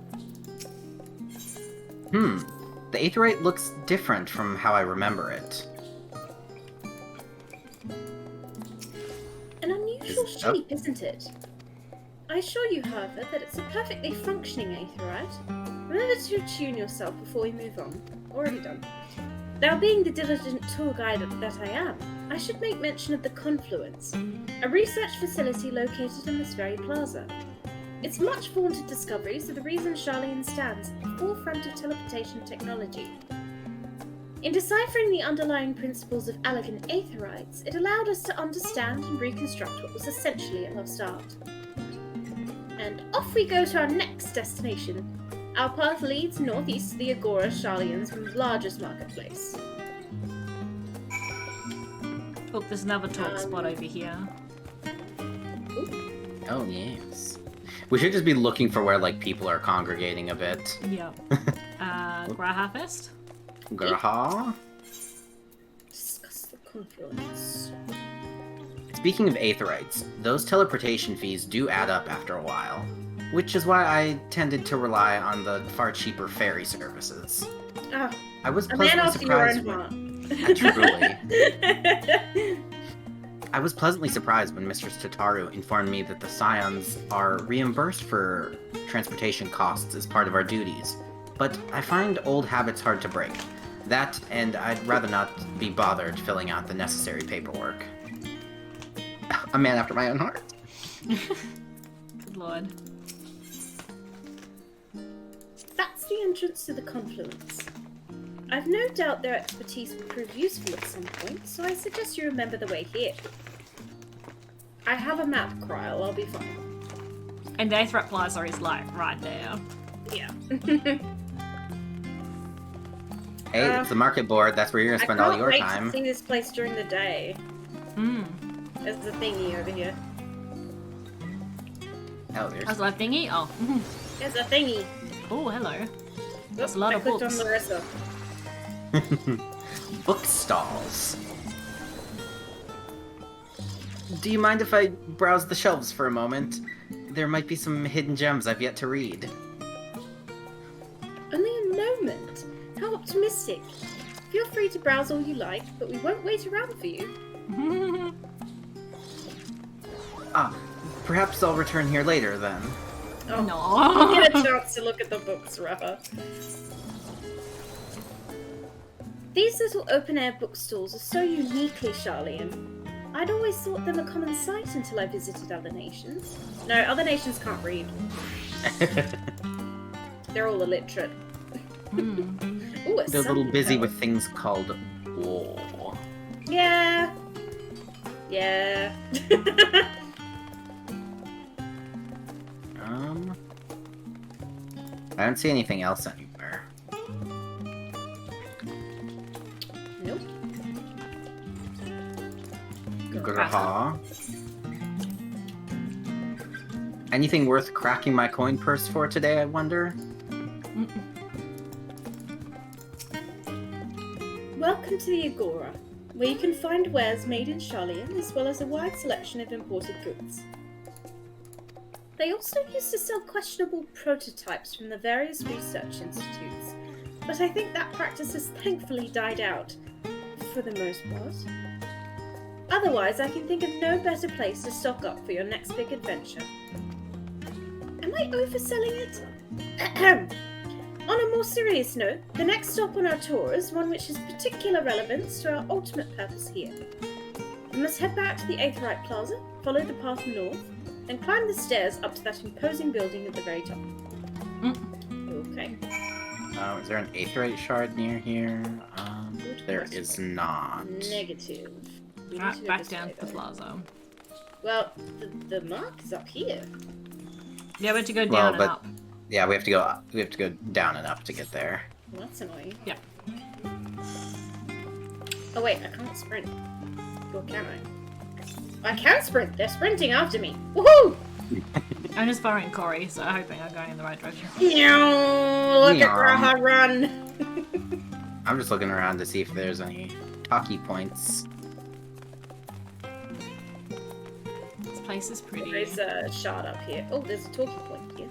The Aetheryte looks different from how I remember it. An unusual shape, isn't it? I assure you, however, that it's a perfectly functioning Aetheryte. Remember to attune yourself before we move on. Already done. Now, being the diligent tour guide that I am, I should make mention of the Confluence, a research facility located in this very plaza. Its much vaunted discoveries are the reason Sharlayan stands at the forefront of teleportation technology. In deciphering the underlying principles of elegant Aetherites, it allowed us to understand and reconstruct what was essentially a lost art. And off we go to our next destination. Our path leads northeast to the Agora, Sharlayan's largest marketplace. Oh, there's another talk spot over here. Oh, yes. We should just be looking for where, like, people are congregating a bit. Yep. Graha Fest? Graha? Discuss the Confluence. Speaking of Aetherites, those teleportation fees do add up after a while. Which is why I tended to rely on the far cheaper ferry services. Ah, I was a man pleasantly after your surprised own heart. I was pleasantly surprised when Mistress Tataru informed me that the Scions are reimbursed for transportation costs as part of our duties, but I find old habits hard to break. That, and I'd rather not be bothered filling out the necessary paperwork. A man after my own heart. Good lord. That's the entrance to the Confluence. I've no doubt their expertise will prove useful at some point, so I suggest you remember the way here. I have a map, Kryl. I'll be fine. And the Aetheryte Plaza is like right there. Yeah. Hey, it's the market board. That's where you're gonna spend all your I time. can't wait to see this place during the day. Hmm. There's the thingy over here. Oh, there's... That's like thingy? Oh. There's a thingy. Oh, hello. That's a lot I of clicked books. on Larissa. Book stalls. Do you mind if I browse the shelves for a moment? There might be some hidden gems I've yet to read. optimistic. Feel free to browse all you like, but we won't wait around for you. Perhaps I'll return here later then. Oh, no. You get a chance to look at the books, rather. These little open-air bookstores are so uniquely Sharlayan. I'd always thought them a common sight until I visited other nations. No, other nations can't read. They're all illiterate. Ooh, They're a little busy with things called war. Yeah. Yeah. I don't see anything else anywhere. Nope. Graha. Anything worth cracking my coin purse for today, I wonder? Welcome to the Agora, where you can find wares made in Sharlayan as well as a wide selection of imported goods. They also used to sell questionable prototypes from the various research institutes, but I think that practice has thankfully died out, for the most part. Otherwise, I can think of no better place to stock up for your next big adventure. Am I overselling it? On a more serious note, the next stop on our tour is one which has particular relevance to our ultimate purpose here. We must head back to the Aetherite Plaza, follow the path north, and climb the stairs up to that imposing building at the very top. Okay. Is there an Aetherite shard near here? There is not. Negative. We need to go Back this down way, to the though. plaza. Well, the mark is up here. Yeah, we have to go down and up. Yeah, we have to go up. We have to go down and up to get there. Well, that's annoying. Yeah. Oh wait, I can't sprint. Or can I? I can sprint! They're sprinting after me! Woohoo! I'm just following Cory, so I'm hoping I'm going in the right direction. Look at Graha run! I'm just looking around to see if there's any hockey points. This place is pretty. There's a shard up here. Oh, there's a talking point here.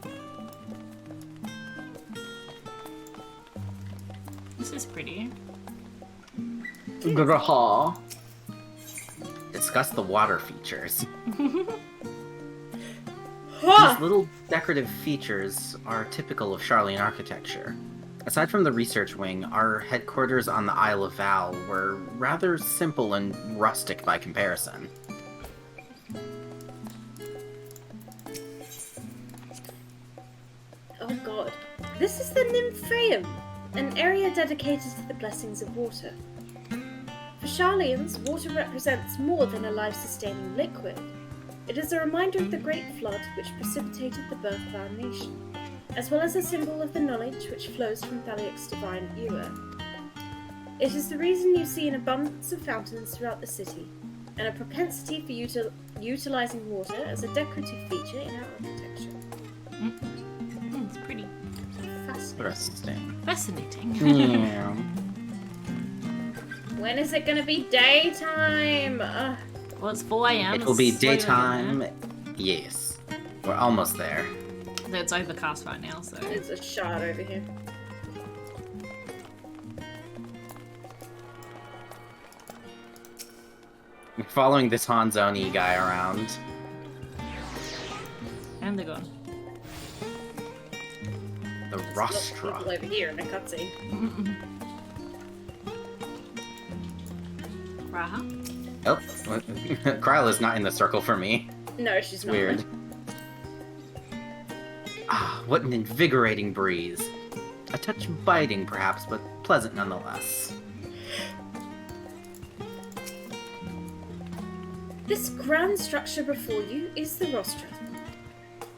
This is pretty. Graha. Discuss the water features. These little decorative features are typical of Sharlayan architecture. Aside from the research wing, our headquarters on the Isle of Val were rather simple and rustic by comparison. Oh god. This is the Nymphaeum, an area dedicated to the blessings of water. For Sharlayans, water represents more than a life-sustaining liquid. It is a reminder of the Great Flood which precipitated the birth of our nation, as well as a symbol of the knowledge which flows from Thaliak's divine ewer. It is the reason you see an abundance of fountains throughout the city, and a propensity for utilizing water as a decorative feature in our architecture. It's pretty. Fascinating. Fascinating. Yeah. When is it gonna be daytime? Well, it's 4 a.m. It will be It's slowly daytime. getting Yes. We're almost there. there. It's overcast right now, so. There's a shard over here. We're following this Hanzoni guy around. And they're gone. The Lots of rostra. people over here in a cutscene. Raha? Oh, Kryla's not in the circle for me. No, she's not. Weird. Ah, what an invigorating breeze. A touch biting, perhaps, but pleasant nonetheless. This grand structure before you is the rostra.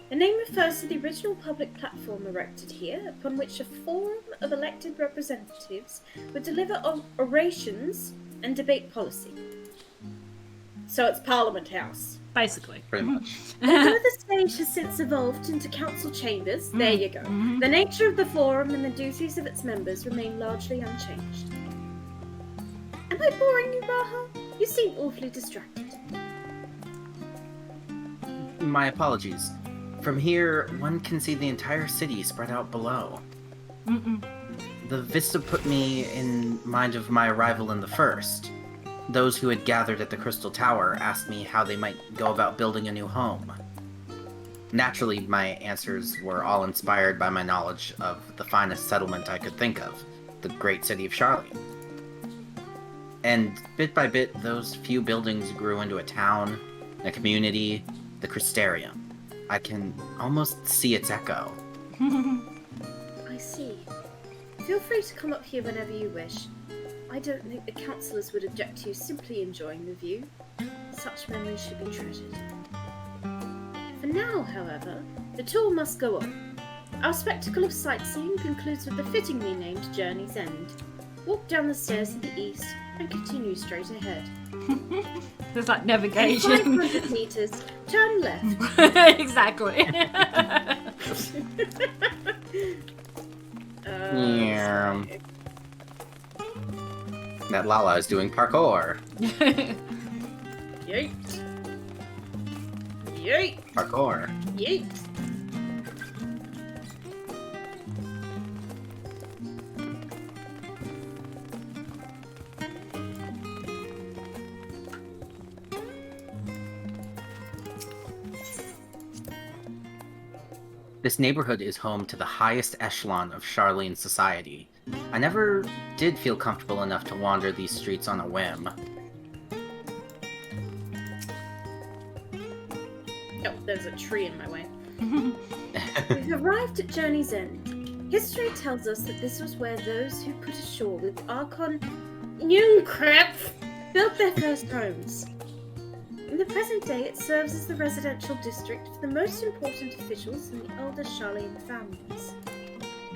The name refers to the original public platform erected here, upon which a forum of elected representatives would deliver orations and debate policy. So it's Parliament House. Basically. Pretty much. Although the stage has since evolved into council chambers, there you go. The nature of the forum and the duties of its members remain largely unchanged. Am I boring you, Raha? You seem awfully distracted. My apologies. From here, one can see the entire city spread out below. the vista put me in mind of my arrival in the first. Those who had gathered at the Crystal Tower asked me how they might go about building a new home. Naturally, my answers were all inspired by my knowledge of the finest settlement I could think of, the great city of Sharlayan. And bit by bit, those few buildings grew into a town, a community, the Crystarium. I can almost see its echo. I see. Feel free to come up here whenever you wish. I don't think the councillors would object to you simply enjoying the view. Such memories should be treasured. For now, however, the tour must go on. Our spectacle of sightseeing concludes with the fittingly named Journey's End. Walk down the stairs to the east and continue straight ahead. There's like In navigation. 500 meters, turn left. Exactly. Yeah. That Lala is doing parkour. Yeet. Yeet. Parkour. Yeet. This neighborhood is home to the highest echelon of Sharlayan society. I never did feel comfortable enough to wander these streets on a whim. Oh, there's a tree in my way. We've arrived at Journey's End. History tells us that this was where those who put ashore with Archon Nunkrep built their first homes. In the present day, it serves as the residential district for the most important officials in the older Sharlayan families.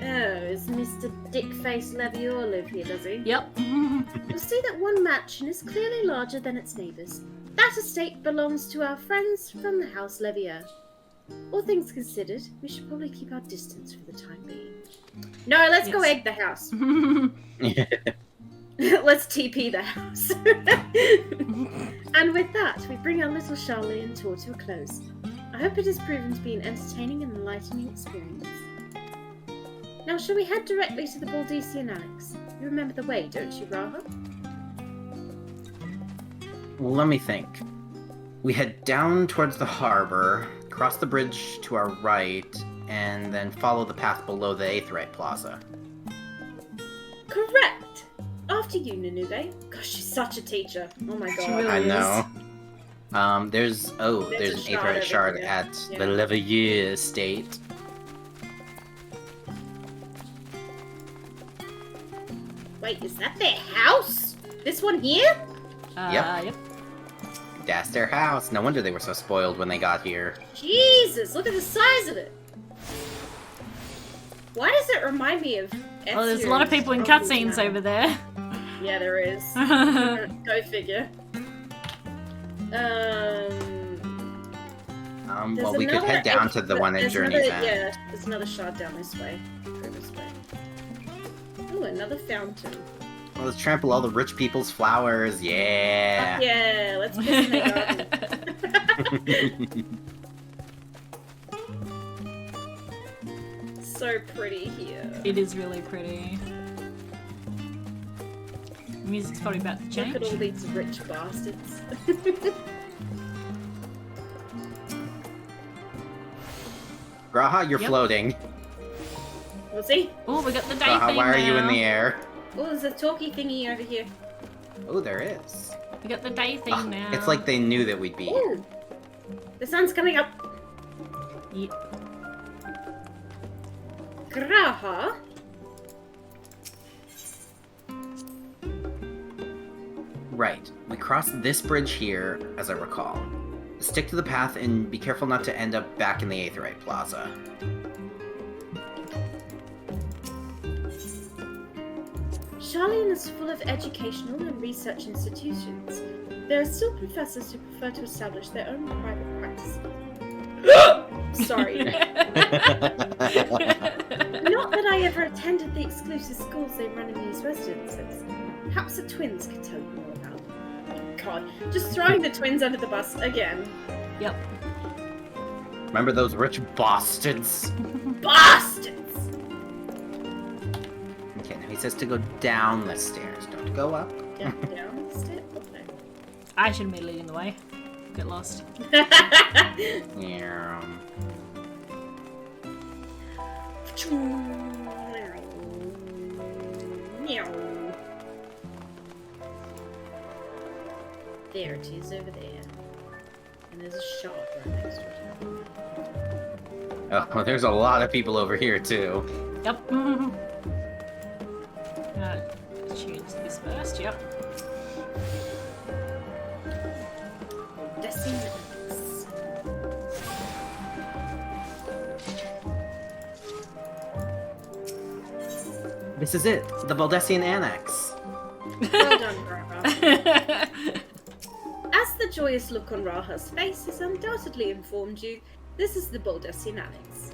Oh, does Mr. Dickface Levior live here, does he? Yep. You'll see that one mansion is clearly larger than its neighbours. That estate belongs to our friends from the House Levier. All things considered, we should probably keep our distance for the time being. No, let's go egg the house. Let's TP the house. And with that, we bring our little Sharlayan tour to a close. I hope it has proven to be an entertaining and enlightening experience. Now, shall we head directly to the Baldesian Annex? You remember the way, don't you, Raha? Well, let me think. We head down towards the harbor, cross the bridge to our right, and then follow the path below the Aetheryte Plaza. Correct! After you, Nanube. Gosh, she's such a teacher. Oh my god. I know. There's an Aetheryte shard at the Levier estate. Wait, is that their house? This one here? Yep. That's their house. No wonder they were so spoiled when they got here. Jesus, look at the size of it. Why does it remind me of Oh, there's a lot of people in cutscenes over there. Yeah, there is. Go figure. Well, we could head down to the one at Journey's End. Yeah, there's another shard down this way. Go this way. Ooh, another fountain. Well, let's trample all the rich people's flowers. Yeah. Yeah, let's piss in their garden. So pretty here. It is really pretty. The music's probably about to change. Look at all these rich bastards. Graha, you're floating. We'll see. Oh, we got the day Graha, thing why are you in now. the air? Oh, there's a talkie thingy over here. Oh, there is. We got the day thing now. It's like they knew that we'd be here. Ooh. The sun's coming up. Yep. Graha. Right. We crossed this bridge here, as I recall. Stick to the path and be careful not to end up back in the Aetheryte Plaza. Sharlayan is full of educational and research institutions. There are still professors who prefer to establish their own private practices. Sorry. Not that I ever attended the exclusive schools they run in these residences. Perhaps the twins could tell you more about them. God, just throwing the twins under the bus again. Yep. Remember those rich bastards? Bastards! Okay, says to go down the stairs. Don't go up. Down the stairs? Okay. I shouldn't be leading the way. Get lost. Yeah. There it is, over there. And there's a shop right next to it. Oh, well, there's a lot of people over here, too. Yep. Choose this first, yep. Decimates. This is it, the Baldessian Annex. Well done, Raha. As the joyous look on Raha's face has undoubtedly informed you, this is the Baldessian Annex.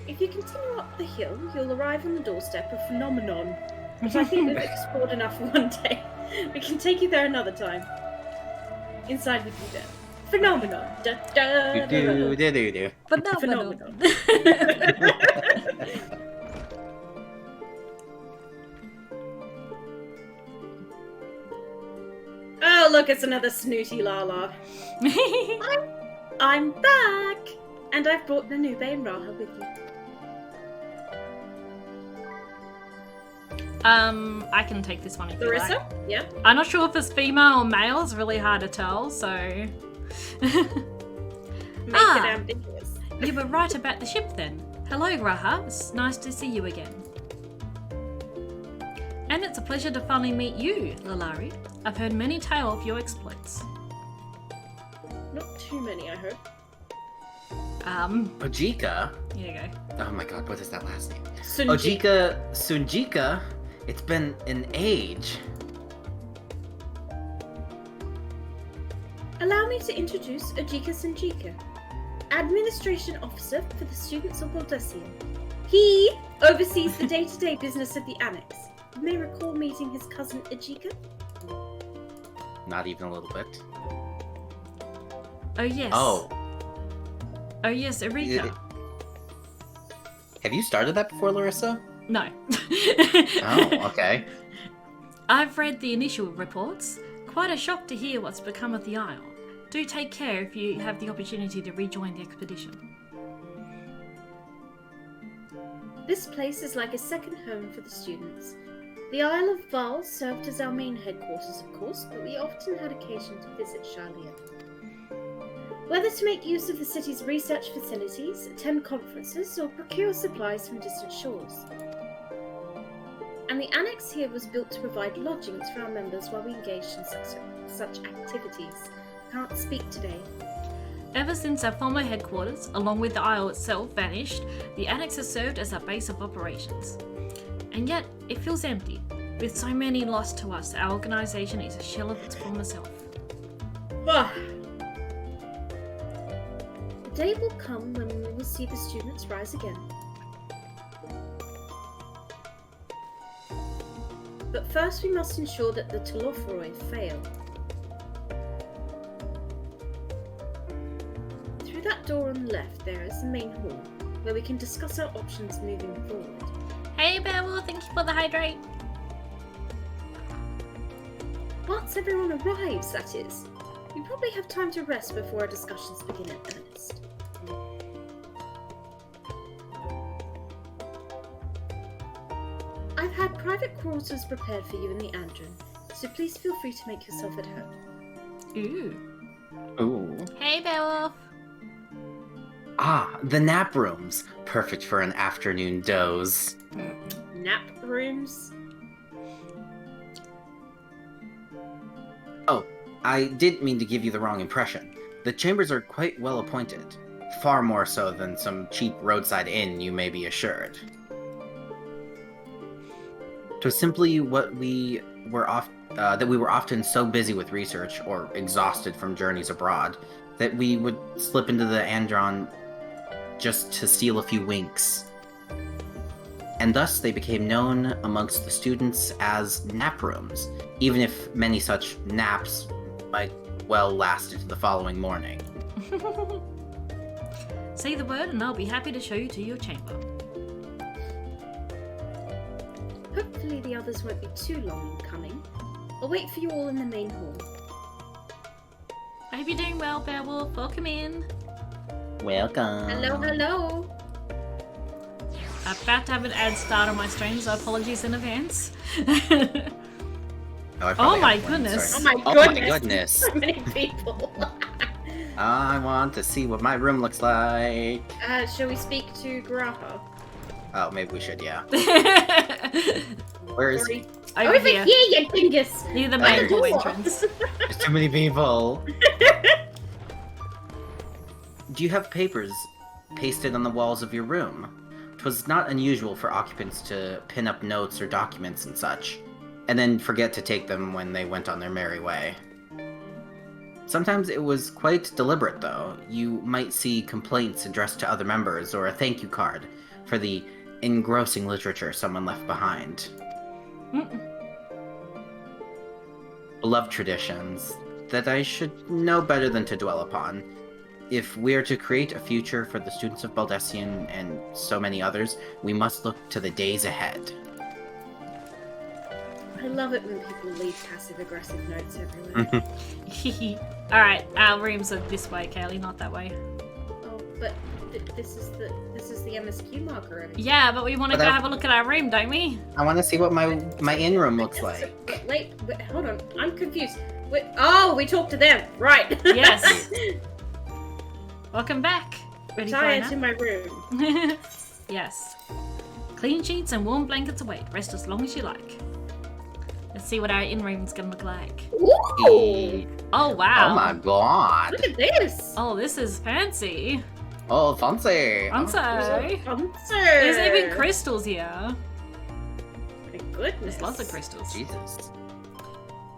If you continue up the hill, you'll arrive on the doorstep of Phenomenon, which I think we've explored enough for one day. We can take you there another time. Inside with you then. Phenomenon. Da, da, Do, do, do, do. Phenomenon. Oh, look, it's another snooty Lala. I'm back! And I've brought Nanube and Raha with you. I can take this one if you Larissa? like. Yeah? I'm not sure if it's female or male. It's really hard to tell, so... Make it ambiguous. You were right about the ship then. Hello, Raha. It's nice to see you again. And it's a pleasure to finally meet you, Lalari. I've heard many tales of your exploits. Not too many, I hope. Ojika? Here you go. Oh my god, what is that last name? Sunjika. Sunjika? It's been an age. Allow me to introduce Ojika Sunjika, Administration Officer for the students of Baldessian. He oversees the day-to-day business of the Annex. You may recall meeting his cousin Ojika? Not even a little bit. Oh, yes. Oh. Oh, yes, Erika. Have you started that before, Larissa? No. Oh, okay. I've read the initial reports. Quite a shock to hear what's become of the Isle. Do take care if you have the opportunity to rejoin the expedition. This place is like a second home for the students. The Isle of Val served as our main headquarters, of course, but we often had occasion to visit Sharlayan. Whether to make use of the city's research facilities, attend conferences, or procure supplies from distant shores. And the annex here was built to provide lodgings for our members while we engaged in such activities. Can't speak today. Ever since our former headquarters, along with the Isle itself, vanished, the annex has served as our base of operations. And yet, it feels empty. With so many lost to us, our organisation is a shell of its former self. The day will come when we will see the students rise again. But first we must ensure that the Telophoroi fail. Through that door on the left there is the main hall, where we can discuss our options moving forward. Hey Beowulf, thank you for the hydrate. Once everyone arrives, that is. We probably have time to rest before our discussions begin in earnest. I've had private quarters prepared for you in the Andron, so please feel free to make yourself at home. Ooh. Hey Beowulf. Ah, the nap rooms. Perfect for an afternoon doze. Nap rooms? Oh, I didn't mean to give you the wrong impression. The chambers are quite well appointed. Far more so than some cheap roadside inn, you may be assured. 'Twas simply that we were often so busy with research, or exhausted from journeys abroad, that we would slip into the Andron just to steal a few winks. And thus they became known amongst the students as nap rooms, even if many such naps might well last into the following morning. Say the word and I'll be happy to show you to your chamber. Hopefully the others won't be too long in coming. I'll wait for you all in the main hall. I hope you're doing well, Beowulf. Welcome in. Welcome. Hello, hello. I'm about to have an ad start on my stream, so apologies in advance. Oh my goodness. Oh my goodness. So many people. I want to see what my room looks like. Shall we speak to Graha? Oh, maybe we should, yeah. Where is he? Over here, you dingus! Near the main hall entrance. There's too many people. Do you have papers pasted on the walls of your room? 'Twas not unusual for occupants to pin up notes or documents and such, and then forget to take them when they went on their merry way. Sometimes it was quite deliberate, though. You might see complaints addressed to other members, or a thank you card for the engrossing literature someone left behind. Beloved traditions that I should know better than to dwell upon. If we are to create a future for the students of Baldesion and so many others, we must look to the days ahead. I love it when people leave passive-aggressive notes everywhere. Alright, our rooms are this way, Kaylee, not that way. Oh, but this is the MSQ marker over here. Yeah, but we want to go have a look at our room, don't we? I want to see what my in-room looks like. Wait, hold on. I'm confused. We talked to them. Right. Yes. Welcome back. Ready for Tie a into nap? my room. Yes. Clean sheets and warm blankets await. Rest as long as you like. Let's see what our in-room's gonna look like. Ooh! Oh, wow. Oh my god. Look at this. Oh, this is fancy. Oh, fancy. Fancy. Fancy. There's even crystals here. My goodness. There's lots of crystals. Jesus.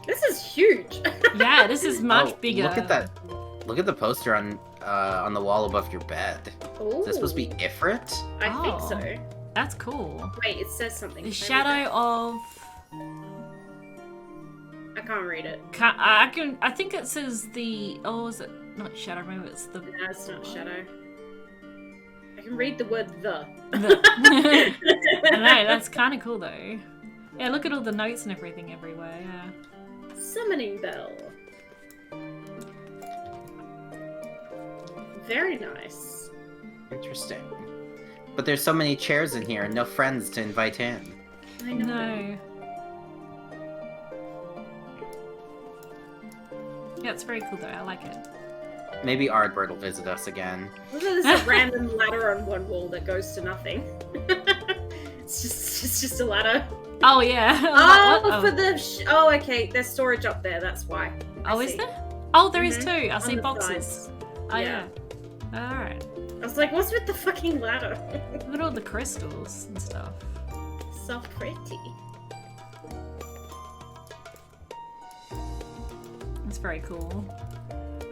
This is huge. Yeah, this is much bigger. Look at that. Look at the poster on the wall above your bed. Ooh. Is this supposed to be Ifrit? I think so. That's cool. Wait, it says something. The shadow of... I can't read it. I think it says the... Oh, is it not shadow? Maybe it's the... No, it's not shadow. I can read the word the. I know, that's kind of cool though. Yeah, look at all the notes and everything everywhere, yeah. Summoning bell. Very nice. Interesting. But there's so many chairs in here and no friends to invite in. I know. No. Yeah, it's very cool though, I like it. Maybe Ardbird will visit us again. Look at this random ladder on one wall that goes to nothing. It's just a ladder. Oh yeah. Oh, for the oh, okay. There's storage up there. That's why. Oh, is there? Oh, there is too. I On see the boxes. sides. Oh yeah. All right. I was like, what's with the fucking ladder? Look at all the crystals and stuff. So pretty. It's very cool.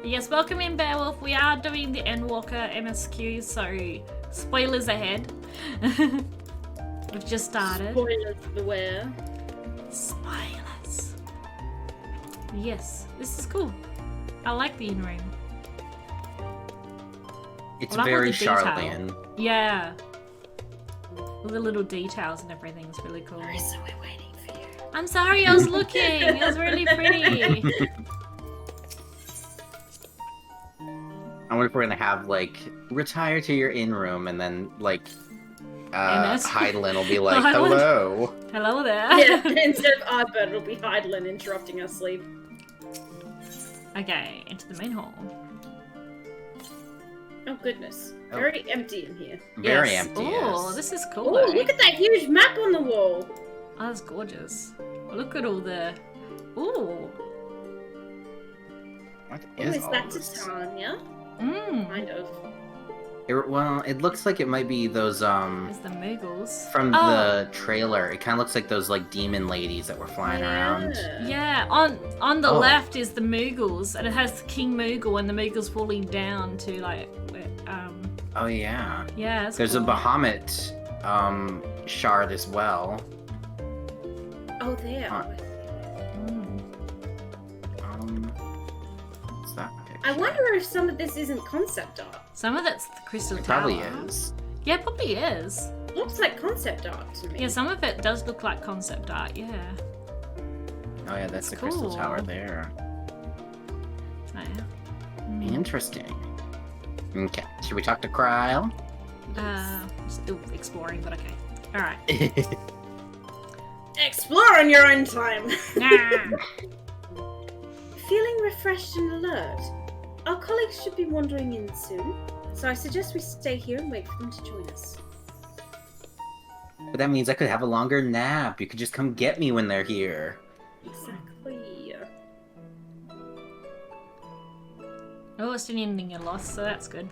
Yes, welcome in, Beowulf. We are doing the Endwalker MSQ, so spoilers ahead. We've just started. Spoilers beware. Spoilers. Yes, this is cool. I like the in-room. It's I love all very the detail. Sharlayan. Yeah. All the little details and everything is really cool. Marissa, we're waiting for you. I'm sorry, I was looking. It was really pretty. I wonder if we're gonna have like retire to your in-room and then like Heidelin will be like, hello. Hello there. Yeah, instead of Ardbird, it'll be Heidelin interrupting our sleep. Okay, into the main hall. Oh goodness. Very empty in here. Very Yes. empty. Oh, yes. this is cool. Oh, though. look at that huge map on the wall. Oh, that's gorgeous. Look at all the... Ooh. What Oh, is is all that this? Titania? Mm. Kind of. Well, it looks like it might be those There's the Moogles. from the trailer. It kind of looks like those like demon ladies that were flying around. Yeah, on the Oh. left is the Moogles, and it has King Moogle and the Moogles falling down to like... Oh yeah. Yeah, that's There's cool. a Bahamut shard as well. Oh, there. What's that picture? I wonder if some of this isn't concept art. Some of that's the Crystal It Tower. probably is. Yeah, it probably is. looks like concept art to me. Yeah, some of it does look like concept art, yeah. Oh yeah, that's the Cool. crystal tower there. Interesting. Okay, should we talk to Kryle? Still exploring, but okay. Alright. Explore in your own time. Nah. Feeling refreshed and alert. Our colleagues should be wandering in soon, so I suggest we stay here and wait for them to join us. But that means I could have a longer nap. You could just come get me when they're here. Exactly. Oh, it's an ending you lost, so that's good.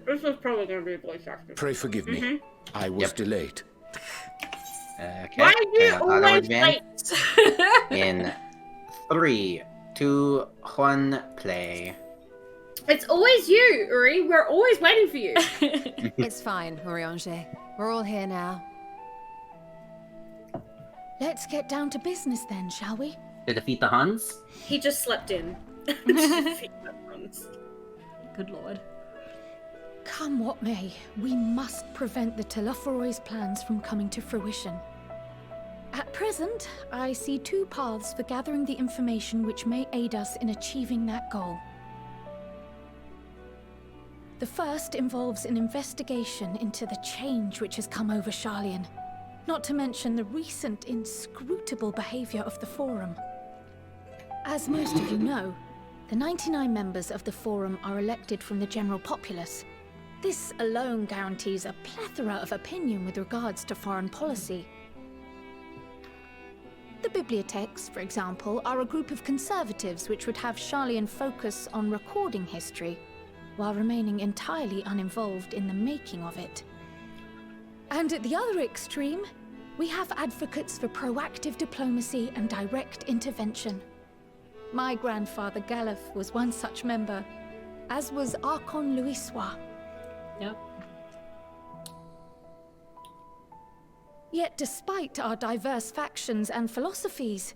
This is probably going to be a voice actor. Pray forgive me. I was delayed. Okay. Why are you always late? In 3, 2, 1, play. It's always you, Uri. We're always waiting for you. It's fine, Urianger. We're all here now. Let's get down to business then, shall we? To defeat the Huns? He just slept in. Good lord. Come what may, we must prevent the Telophoroi's plans from coming to fruition. At present, I see two paths for gathering the information which may aid us in achieving that goal. The first involves an investigation into the change which has come over Sharlayan, not to mention the recent inscrutable behavior of the Forum. As most of you know, the 99 members of the Forum are elected from the general populace. This alone guarantees a plethora of opinion with regards to foreign policy. The bibliotheques, for example, are a group of conservatives which would have Sharlayan focus on recording history, while remaining entirely uninvolved in the making of it. And at the other extreme, we have advocates for proactive diplomacy and direct intervention. My grandfather Galef was one such member, as was Archon Louisois. Yep. Yet despite our diverse factions and philosophies,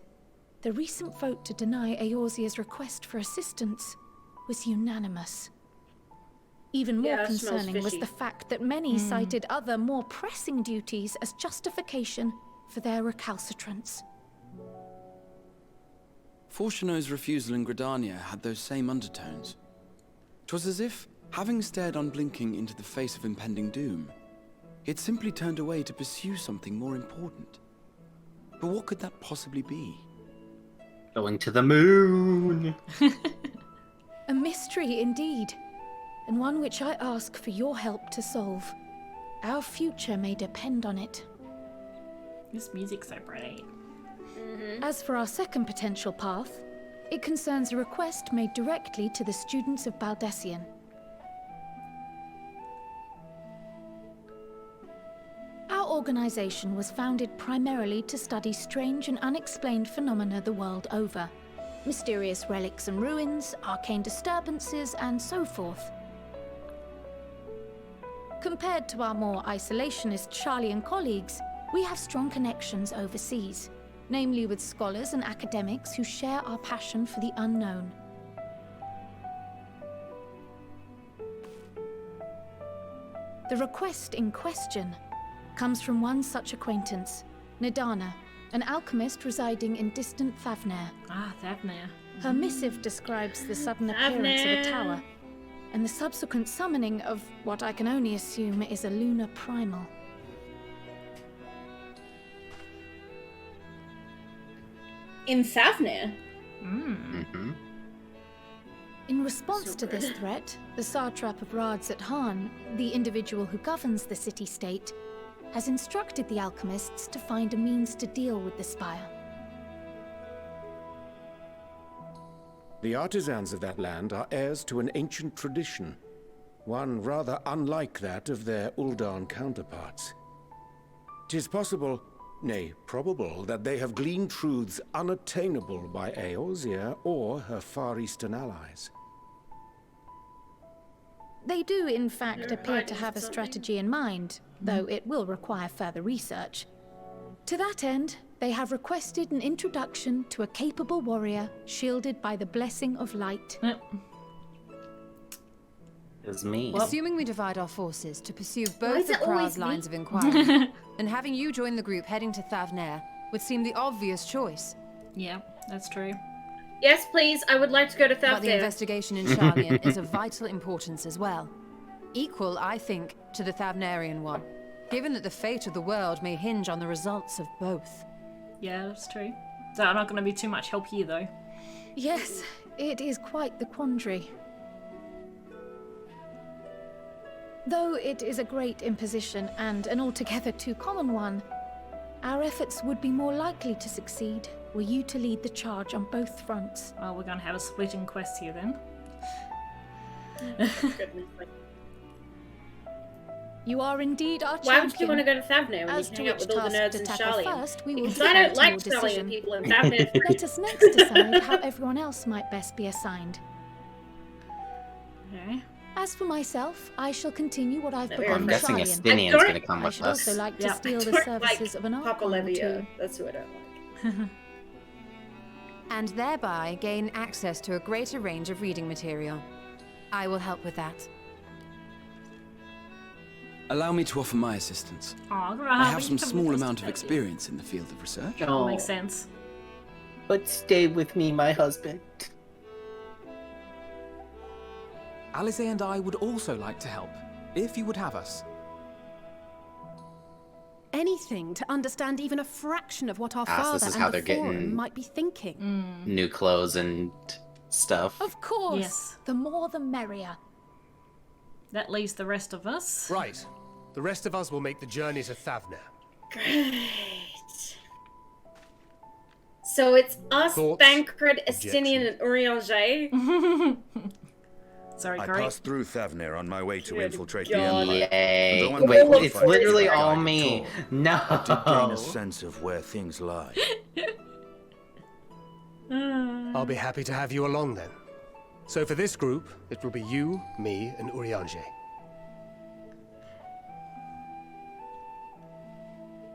the recent vote to deny Eorzea's request for assistance was unanimous. Even more concerning was the fact that many cited other, more pressing duties as justification for their recalcitrance. Fortuno's refusal in Gridania had those same undertones. 'Twas as if, having stared unblinking into the face of impending doom, he had simply turned away to pursue something more important. But what could that possibly be? Going to the moon! A mystery indeed, and one which I ask for your help to solve. Our future may depend on it. This music's so pretty. As for our second potential path, it concerns a request made directly to the students of Baldessian. Our organization was founded primarily to study strange and unexplained phenomena the world over. Mysterious relics and ruins, arcane disturbances, and so forth. Compared to our more isolationist Sharlayan colleagues, we have strong connections overseas, namely with scholars and academics who share our passion for the unknown. The request in question comes from one such acquaintance, Nidana, an alchemist residing in distant Thavnair. Ah, Thavnair. Her missive describes the sudden appearance of a tower, and the subsequent summoning of what I can only assume is a lunar primal. In Thavnair? In response to this threat, the Satrap of Radzat-Han, the individual who governs the city-state, has instructed the alchemists to find a means to deal with the spire. The artisans of that land are heirs to an ancient tradition, one rather unlike that of their Uldan counterparts. 'Tis possible, nay, probable, that they have gleaned truths unattainable by Eorzea or her Far Eastern allies. They do, in fact, appear to have a strategy in mind, though it will require further research. To that end, they have requested an introduction to a capable warrior shielded by the blessing of light. Is me. Assuming we divide our forces to pursue Why both is of it always Krau's me? lines of inquiry, and having you join the group heading to Thavnair would seem the obvious choice. Yeah, that's true. Yes, please. I would like to go to But the Thavnair. investigation in Sharlayan is of vital importance as well. Equal, I think, to the Thavnarian one, given that the fate of the world may hinge on the results of both. Yeah, that's true. So I'm not going to be too much help here, though. Yes, it is quite the quandary. Though it is a great imposition and an altogether too common one, our efforts would be more likely to succeed were you to lead the charge on both fronts. Well, we're going to have a splitting quest here then. You are indeed our Why champion. would you want to go to Thavnair when As you to hang out which with all the task nerds to in tackle Sharlayan? first, we will Because leave I that don't to like your Sharlayan decision. people in Thavnair. Let us next decide how everyone else might best be assigned. Okay. As for myself, I shall continue what I've begun I'm in guessing Sharlayan. Estinian's going to come I with should us. also like to Yeah. steal the Don't services like of an Papa Archon or Levia. two. That's who I don't like. And thereby gain access to a greater range of reading material. I will help with that. Allow me to offer my assistance. Oh, right. I have some small amount of experience in the field of research. Oh, Makes sense. but stay with me, my husband. Alize and I would also like to help, if you would have us. Anything to understand even a fraction of what our So father this is and how the they're Forum getting might be thinking. New clothes and stuff. Of course. Yes. The more the merrier. That leaves the rest of us. Right. The rest of us will make the journey to Thavnair. Great. So it's us, Thoughts? Bankard, Estinian, and Urianger. Sorry, I Cory. passed through Thavnair on my way to Good infiltrate the God. Empire. Yay. Though I'm Wait, not it's qualified to literally guide all at me. all, No. I did gain a sense of where things lie. I'll be happy to have you along then. So for this group, it will be you, me, and Urianger.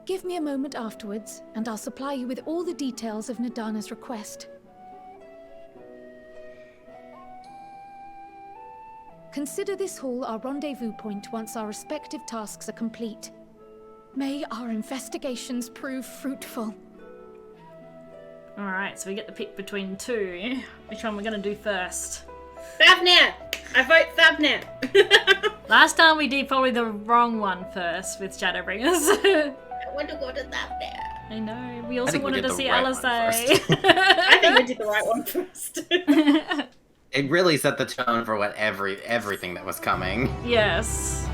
Give me a moment afterwards, and I'll supply you with all the details of Nadana's request. Consider this hall our rendezvous point once our respective tasks are complete. May our investigations prove fruitful. Alright, so we get to pick between two. Which one we're going to do first? Thavnair! I vote Thavnair! Last time we did probably the wrong one first with Shadowbringers. I want to go to Thavnair. I know. We also think we wanted did to the see right one Alice. I think we did the right one first. It really set the tone for what everything that was coming. Yes.